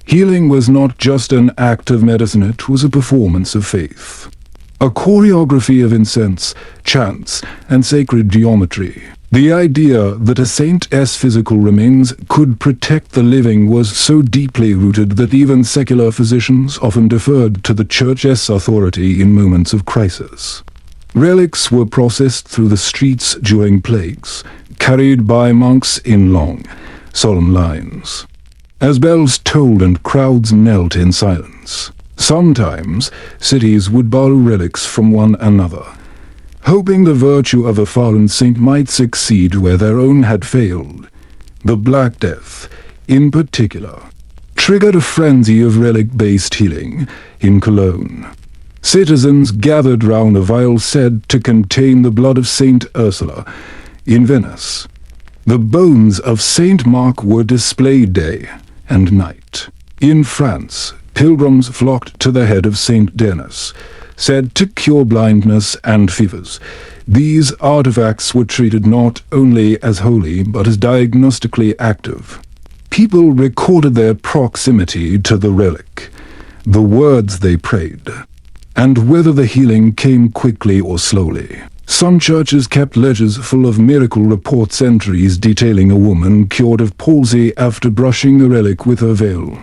Healing was not just an act of medicine, it was a performance of faith. A choreography of incense, chants, and sacred geometry. The idea that a saint's physical remains could protect the living was so deeply rooted that even secular physicians often deferred to the church's authority in moments of crisis. Relics were processed through the streets during plagues, carried by monks in long, solemn lines, as bells tolled and crowds knelt in silence. Sometimes cities would borrow relics from one another, hoping the virtue of a fallen saint might succeed where their own had failed. The Black Death, in particular, triggered a frenzy of relic-based healing in Cologne. Citizens gathered round a vial said to contain the blood of Saint Ursula. In Venice, the bones of Saint Mark were displayed day and night. In France, pilgrims flocked to the head of Saint Denis, said to cure blindness and fevers. These artifacts were treated not only as holy, but as diagnostically active. People recorded their proximity to the relic, the words they prayed, and whether the healing came quickly or slowly. Some churches kept ledgers full of miracle reports entries detailing a woman cured of palsy after brushing the relic with her veil,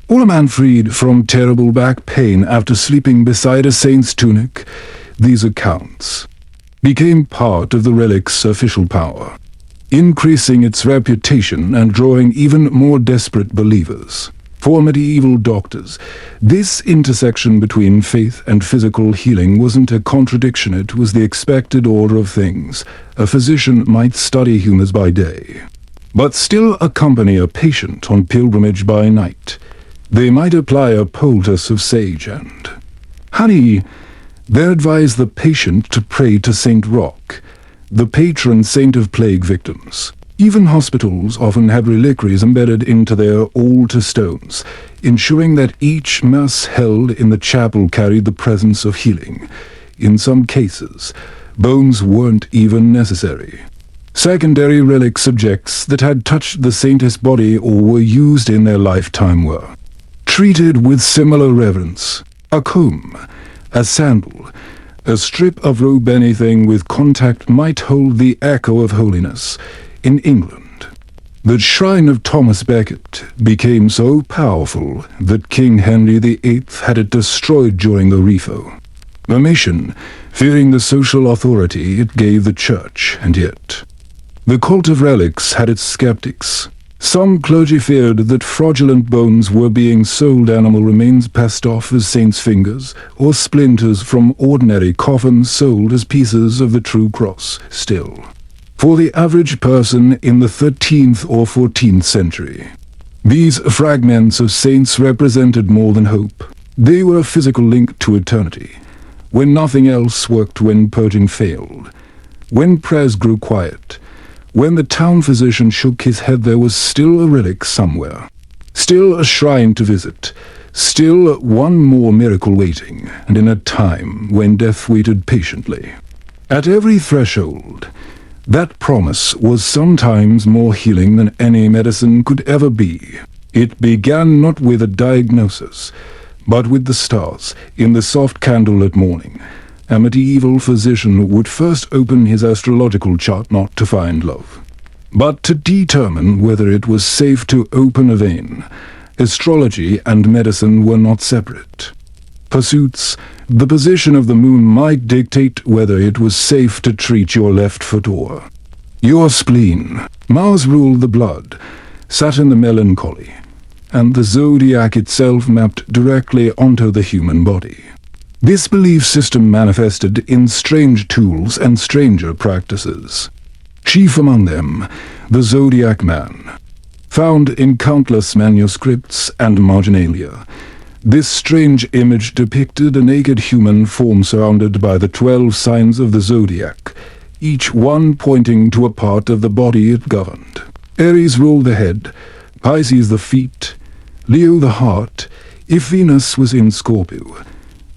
or a man freed from terrible back pain after sleeping beside a saint's tunic. These accounts became part of the relic's official power, increasing its reputation and drawing even more desperate believers. For medieval doctors, this intersection between faith and physical healing wasn't a contradiction, it was the expected order of things. A physician might study humors by day, but still accompany a patient on pilgrimage by night. They might apply a poultice of sage and honey. They advised the patient to pray to Saint Roch, the patron saint of plague victims. Even hospitals often had reliquaries embedded into their altar stones, ensuring that each mass held in the chapel carried the presence of healing. In some cases, bones weren't even necessary. Secondary relic subjects that had touched the saint's body or were used in their lifetime were treated with similar reverence. A comb, a sandal, a strip of robe, anything with contact might hold the echo of holiness. In England, the shrine of Thomas Becket became so powerful that King Henry VIII had it destroyed during the Refo. The mission, fearing the social authority it gave the church, and yet the cult of relics had its skeptics. Some clergy feared that fraudulent bones were being sold, animal remains passed off as saints' fingers, or splinters from ordinary coffins sold as pieces of the true cross. Still, for the average person in the 13th or 14th century, these fragments of saints represented more than hope. They were a physical link to eternity, when nothing else worked, when purging failed, when prayers grew quiet. When the town physician shook his head, there was still a relic somewhere, still a shrine to visit, still one more miracle waiting, and in a time when death waited patiently. At every threshold, that promise was sometimes more healing than any medicine could ever be. It began not with a diagnosis, but with the stars in the soft candlelit morning. A medieval physician would first open his astrological chart not to find love, but to determine whether it was safe to open a vein. Astrology and medicine were not separate pursuits. The position of the moon might dictate whether it was safe to treat your left foot or your spleen. Mars ruled the blood, Saturn the melancholy, and the zodiac itself mapped directly onto the human body. This belief system manifested in strange tools and stranger practices. Chief among them, the Zodiac Man, found in countless manuscripts and marginalia. This strange image depicted a naked human form surrounded by the 12 signs of the zodiac, each one pointing to a part of the body it governed. Aries ruled the head, Pisces the feet, Leo the heart. If Venus was in Scorpio,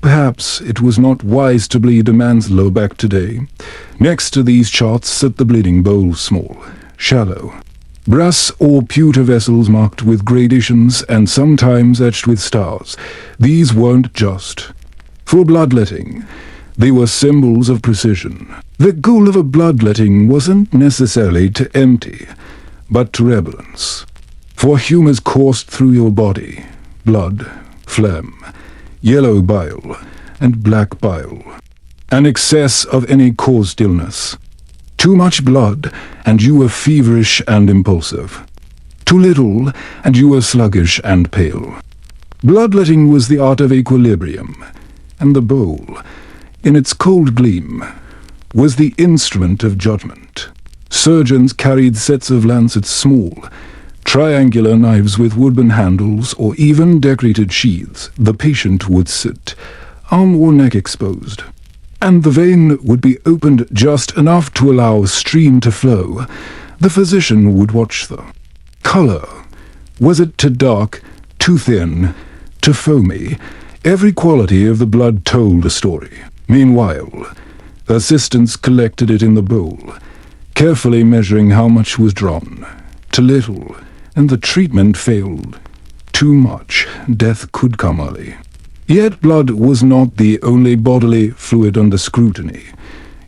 perhaps it was not wise to bleed a man's low back today. Next to these charts sat the bleeding bowl, small, shallow, brass or pewter vessels marked with gradations and sometimes etched with stars. These weren't just for bloodletting. They were symbols of precision. The goal of a bloodletting wasn't necessarily to empty, but to rebalance. For humors coursed through your body, blood, phlegm, yellow bile, and black bile. An excess of any caused illness. Too much blood, and you were feverish and impulsive. Too little, and you were sluggish and pale. Bloodletting was the art of equilibrium, and the bowl, in its cold gleam, was the instrument of judgment. Surgeons carried sets of lancets, small, triangular knives with wooden handles, or even decorated sheaths. The patient would sit, arm or neck exposed, and the vein would be opened just enough to allow a stream to flow. The physician would watch the color. Was it too dark, too thin, too foamy? Every quality of the blood told a story. Meanwhile, assistants collected it in the bowl, carefully measuring how much was drawn. Too little, and the treatment failed. Too much, death could come early. Yet blood was not the only bodily fluid under scrutiny.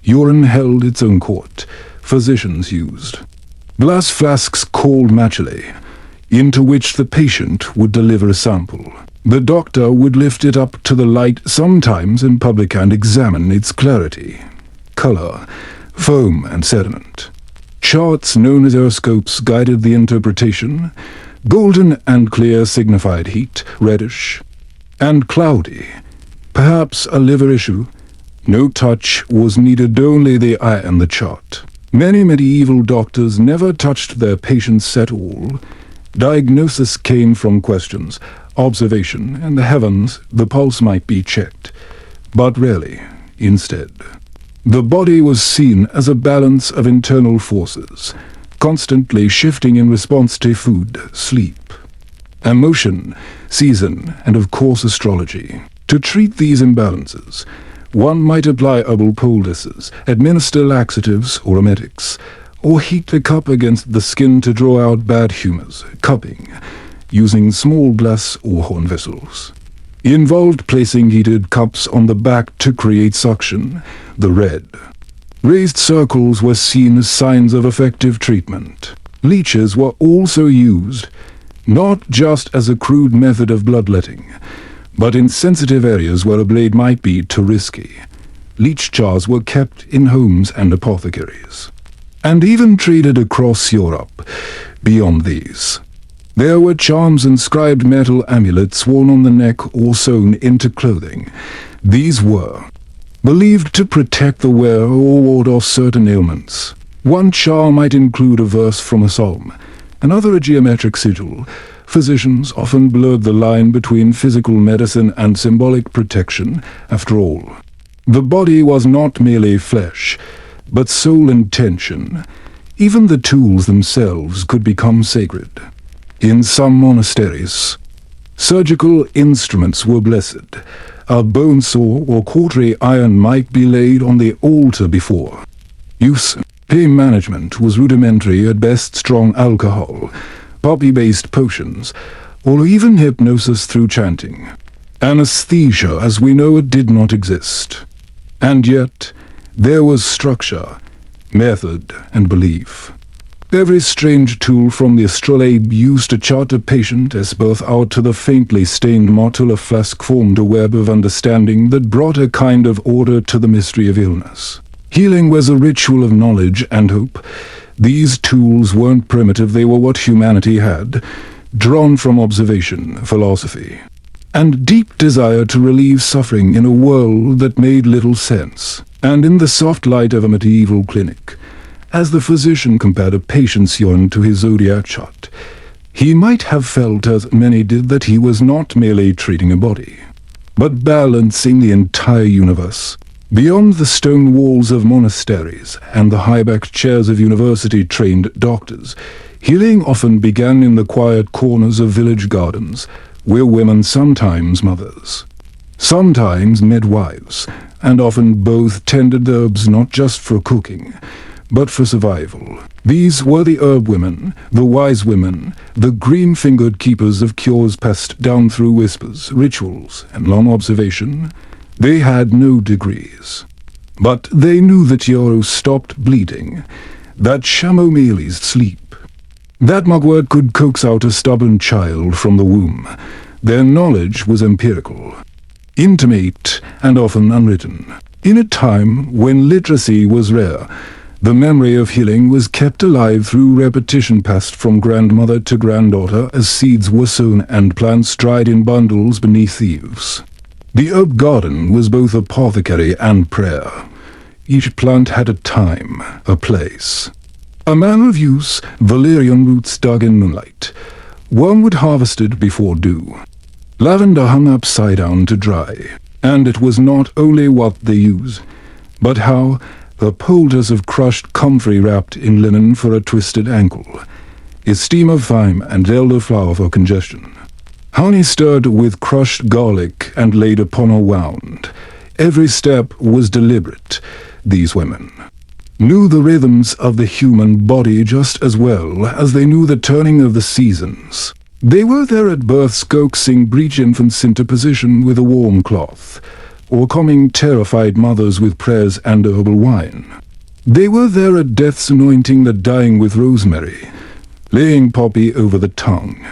Urine held its own court. Physicians used glass flasks called maculae, into which the patient would deliver a sample. The doctor would lift it up to the light, sometimes in public, and examine its clarity, color, foam, and sediment. Charts known as aeroscopes guided the interpretation. Golden and clear signified heat, reddish, and cloudy, perhaps a liver issue. No touch was needed, only the eye and the chart. Many medieval doctors never touched their patients at all. Diagnosis came from questions, observation, and the heavens. The pulse might be checked, but rarely. Instead, the body was seen as a balance of internal forces, constantly shifting in response to food, sleep, emotion, season, and of course astrology. To treat these imbalances, one might apply herbal poultices, administer laxatives or emetics, or heat the cup against the skin to draw out bad humors, cupping, using small glass or horn vessels. Involved placing heated cups on the back to create suction, the red. Raised circles were seen as signs of effective treatment. Leeches were also used, not just as a crude method of bloodletting, but in sensitive areas where a blade might be too risky. Leech jars were kept in homes and apothecaries, and even traded across Europe. Beyond these, there were charms, inscribed metal amulets worn on the neck or sewn into clothing. These were believed to protect the wearer or ward off certain ailments. One charm might include a verse from a psalm, another a geometric sigil. Physicians often blurred the line between physical medicine and symbolic protection. After all, the body was not merely flesh, but soul intention. Even the tools themselves could become sacred. In some monasteries, surgical instruments were blessed. A bone saw or cautery iron might be laid on the altar before use. Pain management was rudimentary at best. Strong alcohol, poppy-based potions, or even hypnosis through chanting. Anesthesia, as we know it, did not exist. And yet, there was structure, method, and belief. Every strange tool, from the astrolabe used to chart a patient as birth out to the faintly stained mortal flask, formed a web of understanding that brought a kind of order to the mystery of illness. Healing was a ritual of knowledge and hope. These tools weren't primitive, they were what humanity had, drawn from observation, philosophy, and deep desire to relieve suffering in a world that made little sense. And in the soft light of a medieval clinic, as the physician compared a patient's urine to his zodiac chart, he might have felt, as many did, that he was not merely treating a body, but balancing the entire universe. Beyond the stone walls of monasteries and the high-backed chairs of university-trained doctors, healing often began in the quiet corners of village gardens, where women, sometimes mothers, sometimes midwives, and often both, tended the herbs not just for cooking, but for survival. These were the herb women, the wise women, the green-fingered keepers of cures passed down through whispers, rituals, and long observation. They had no degrees, but they knew that Yoro stopped bleeding, that chamomile sleep, that mugwort could coax out a stubborn child from the womb. Their knowledge was empirical, intimate, and often unwritten. In a time when literacy was rare, the memory of healing was kept alive through repetition, passed from grandmother to granddaughter as seeds were sown and plants dried in bundles beneath the eaves. The herb garden was both apothecary and prayer. Each plant had a time, a place. A manner of use: valerian roots dug in moonlight, wormwood harvested before dew, lavender hung upside down to dry. And it was not only what they used, but how. The poultice of crushed comfrey wrapped in linen for a twisted ankle, a steam of thyme and elderflower for congestion, honey stirred with crushed garlic and laid upon a wound. Every step was deliberate. These women, knew the rhythms of the human body just as well as they knew the turning of the seasons. They were there at births coaxing breech infants into position with a warm cloth, or calming terrified mothers with prayers and herbal wine. They were there at death's anointing the dying with rosemary, laying poppy over the tongue,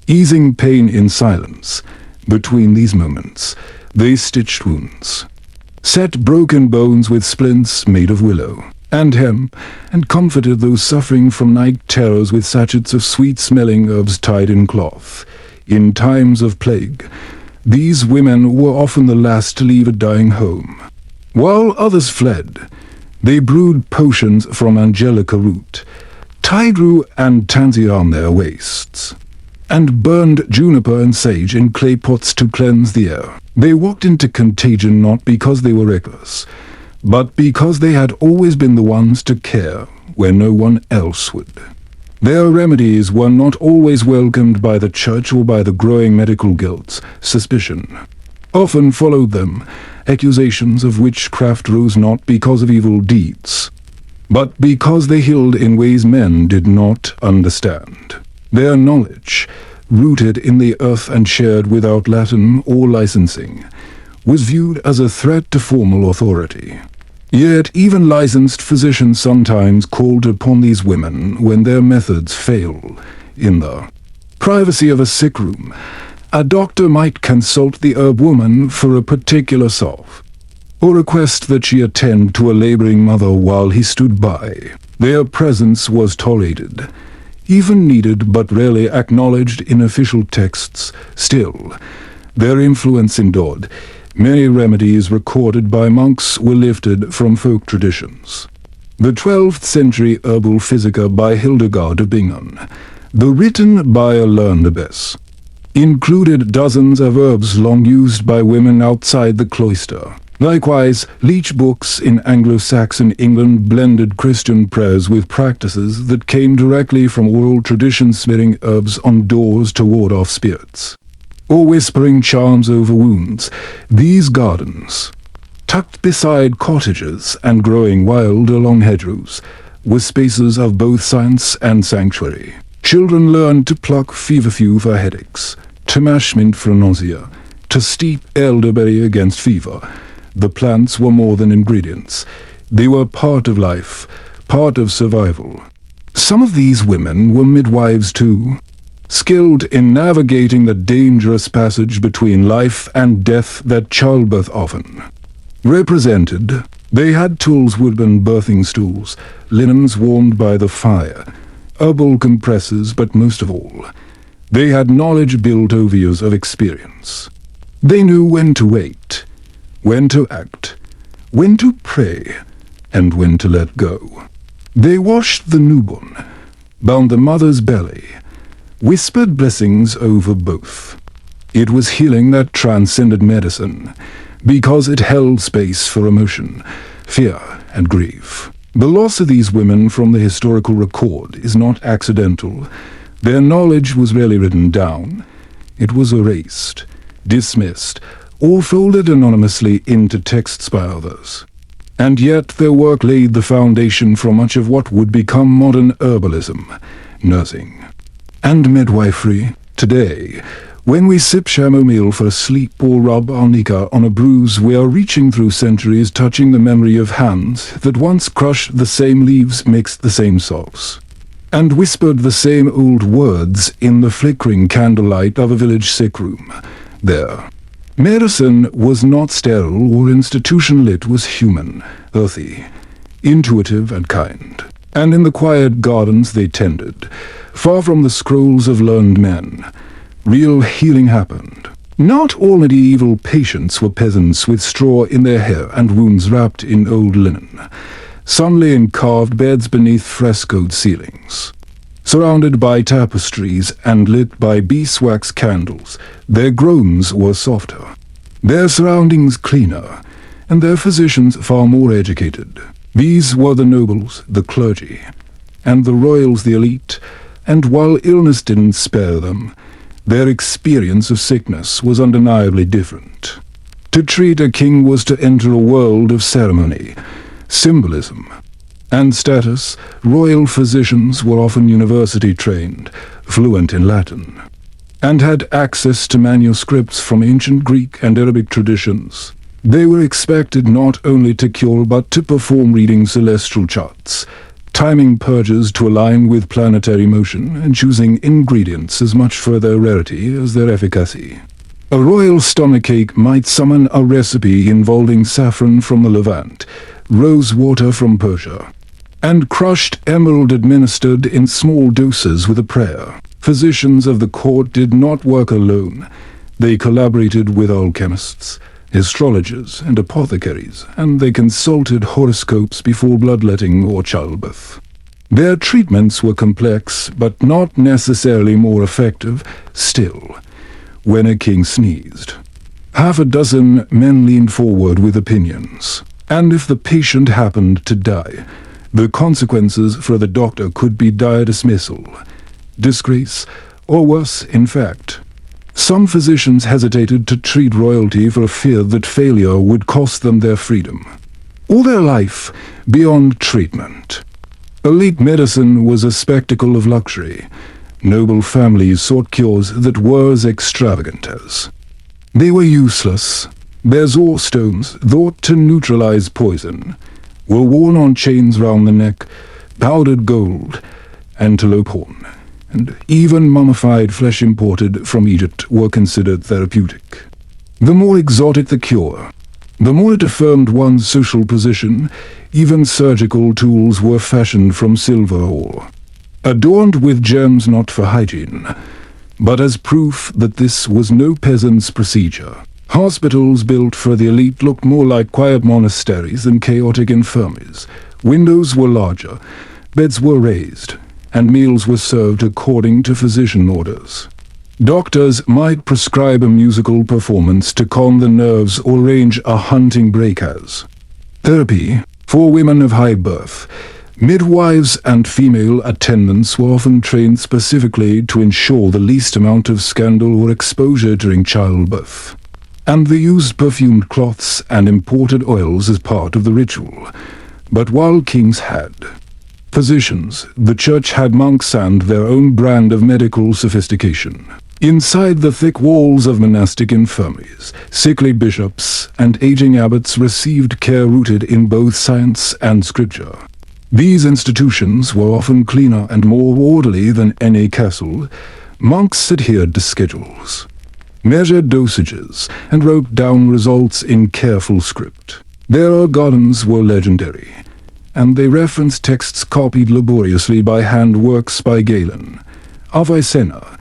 easing pain in silence. Between these moments, they stitched wounds, set broken bones with splints made of willow and hemp, and comforted those suffering from night terrors with sachets of sweet-smelling herbs tied in cloth. In times of plague, these women were often the last to leave a dying home. While others fled, they brewed potions from angelica root, tied rue and tansy on their waists, and burned juniper and sage in clay pots to cleanse the air. They walked into contagion not because they were reckless, but because they had always been the ones to care where no one else would. Their remedies were not always welcomed by the church or by the growing medical guilds. Suspicion often followed them. Accusations of witchcraft rose not because of evil deeds, but because they healed in ways men did not understand. Their knowledge, rooted in the earth and shared without Latin or licensing, was viewed as a threat to formal authority. Yet even licensed physicians sometimes called upon these women when their methods failed. In the privacy of a sick room, a doctor might consult the herb woman for a particular salve, or request that she attend to a laboring mother while he stood by. Their presence was tolerated, even needed but rarely acknowledged in official texts. Still, their influence endured. Many remedies recorded by monks were lifted from folk traditions. The 12th century Herbal Physica by Hildegard of Bingen, though written by a learned abbess, included dozens of herbs long used by women outside the cloister. Likewise, leech books in Anglo-Saxon England blended Christian prayers with practices that came directly from oral tradition, smearing herbs on doors to ward off spirits, or whispering charms over wounds. These gardens, tucked beside cottages and growing wild along hedgerows, were spaces of both science and sanctuary. Children learned to pluck feverfew for headaches, to mash mint for nausea, to steep elderberry against fever. The plants were more than ingredients. They were part of life, part of survival. Some of these women were midwives too, skilled in navigating the dangerous passage between life and death that childbirth often represented. They had tools, wooden birthing stools, linens warmed by the fire, herbal compressors, but most of all, they had knowledge built over years of experience. They knew when to wait, when to act, when to pray, and when to let go. They washed the newborn, bound the mother's belly, whispered blessings over both. It was healing that transcended medicine, because it held space for emotion, fear, and grief. The loss of these women from the historical record is not accidental. Their knowledge was rarely written down. It was erased, dismissed, or folded anonymously into texts by others. And yet their work laid the foundation for much of what would become modern herbalism, nursing, and midwifery. Today, when we sip chamomile for sleep or rub arnica on a bruise, we are reaching through centuries, touching the memory of hands that once crushed the same leaves, mixed the same salts, and whispered the same old words in the flickering candlelight of a village sick room. There, medicine was not sterile or institution. It was human, earthy, intuitive, and kind. And in the quiet gardens they tended, far from the scrolls of learned men, real healing happened. Not all medieval patients were peasants with straw in their hair and wounds wrapped in old linen. Some lay in carved beds beneath frescoed ceilings, surrounded by tapestries and lit by beeswax candles. Their groans were softer, their surroundings cleaner, and their physicians far more educated. These were the nobles, the clergy, and the royals, the elite, and while illness didn't spare them, their experience of sickness was undeniably different. To treat a king was to enter a world of ceremony, symbolism, and status, royal physicians were often university-trained, fluent in Latin, and had access to manuscripts from ancient Greek and Arabic traditions. They were expected not only to cure but to perform reading celestial charts, timing purges to align with planetary motion, and choosing ingredients as much for their rarity as their efficacy. A royal stomachache might summon a recipe involving saffron from the Levant, rose water from Persia, and crushed emerald administered in small doses with a prayer. Physicians of the court did not work alone. They collaborated with alchemists, astrologers, and apothecaries, and they consulted horoscopes before bloodletting or childbirth. Their treatments were complex, but not necessarily more effective. Still, when a king sneezed, half a dozen men leaned forward with opinions, and if the patient happened to die, the consequences for the doctor could be dire dismissal, disgrace, or worse, in fact. Some physicians hesitated to treat royalty for fear that failure would cost them their freedom, or their life beyond treatment. Elite medicine was a spectacle of luxury. Noble families sought cures that were as extravagant as. They were useless. Their zor stones, thought to neutralize poison, were worn on chains round the neck, powdered gold, antelope horn, and even mummified flesh imported from Egypt were considered therapeutic. The more exotic the cure, the more it affirmed one's social position. Even surgical tools were fashioned from silver ore, adorned with gems not for hygiene, but as proof that this was no peasant's procedure. Hospitals built for the elite looked more like quiet monasteries than chaotic infirmaries. Windows were larger, beds were raised, and meals were served according to physician orders. Doctors might prescribe a musical performance to calm the nerves or arrange a hunting break as therapy for women of high birth. Midwives and female attendants were often trained specifically to ensure the least amount of scandal or exposure during childbirth, and they used perfumed cloths and imported oils as part of the ritual. But while kings had physicians, the church had monks and their own brand of medical sophistication. Inside the thick walls of monastic infirmaries, sickly bishops and aging abbots received care rooted in both science and scripture. These institutions were often cleaner and more orderly than any castle. Monks adhered to schedules, measured dosages, and wrote down results in careful script. Their gardens were legendary, and they referenced texts copied laboriously by hand. Works by Galen, Avicenna,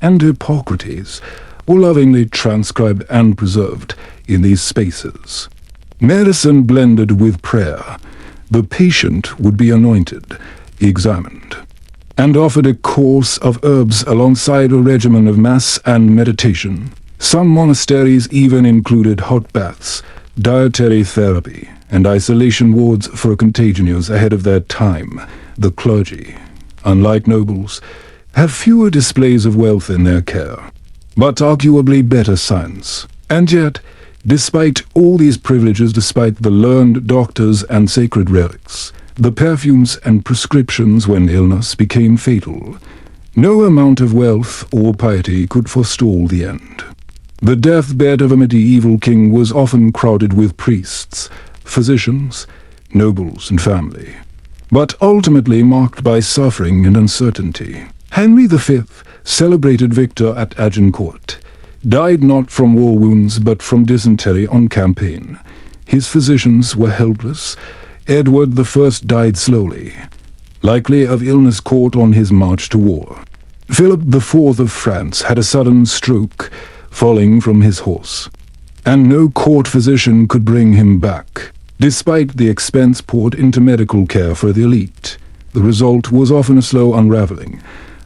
and Hippocrates were lovingly transcribed and preserved in these spaces. Medicine blended with prayer. The patient would be anointed, examined, and offered a course of herbs alongside a regimen of mass and meditation. Some monasteries even included hot baths, dietary therapy, and isolation wards for contagions ahead of their time. The clergy, unlike nobles, have fewer displays of wealth in their care, but arguably better science. And yet, despite all these privileges, despite the learned doctors and sacred relics, the perfumes and prescriptions when illness became fatal, no amount of wealth or piety could forestall the end. The deathbed of a medieval king was often crowded with priests, physicians, nobles, and family, but ultimately marked by suffering and uncertainty. Henry V, celebrated victor at Agincourt, died not from war wounds but from dysentery on campaign. His physicians were helpless. Edward I died slowly, likely of illness caught on his march to war. Philip IV of France had a sudden stroke, falling from his horse, and no court physician could bring him back. Despite the expense poured into medical care for the elite, the result was often a slow unraveling.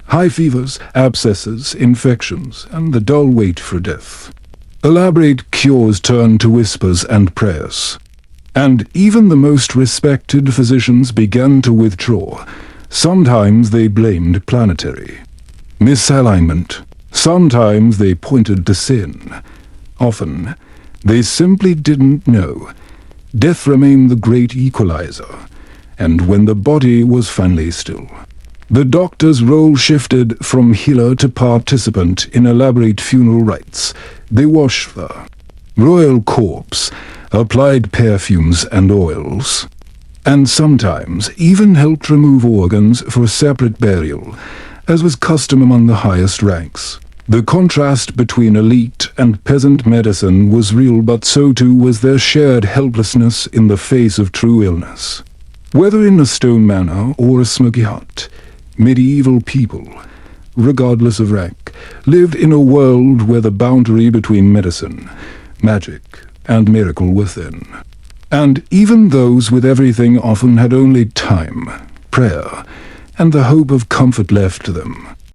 High fevers, abscesses, infections, and the dull wait for death. Elaborate cures turned to whispers and prayers, and even the most respected physicians began to withdraw. Sometimes they blamed planetary misalignment. Sometimes they pointed to sin. Often, they simply didn't know. Death remained the great equalizer, and when the body was finally still. The doctor's role shifted from healer to participant in elaborate funeral rites. They washed the royal corpse, applied perfumes and oils, and sometimes even helped remove organs for separate burial, as was custom among the highest ranks. The contrast between elite and peasant medicine was real, but so too was their shared helplessness in the face of true illness. Whether in a stone manor or a smoky hut, medieval people, regardless of rank, lived in a world where the boundary between medicine, magic, and miracle were thin. And even those with everything often had only time, prayer, and the hope of comfort left to them.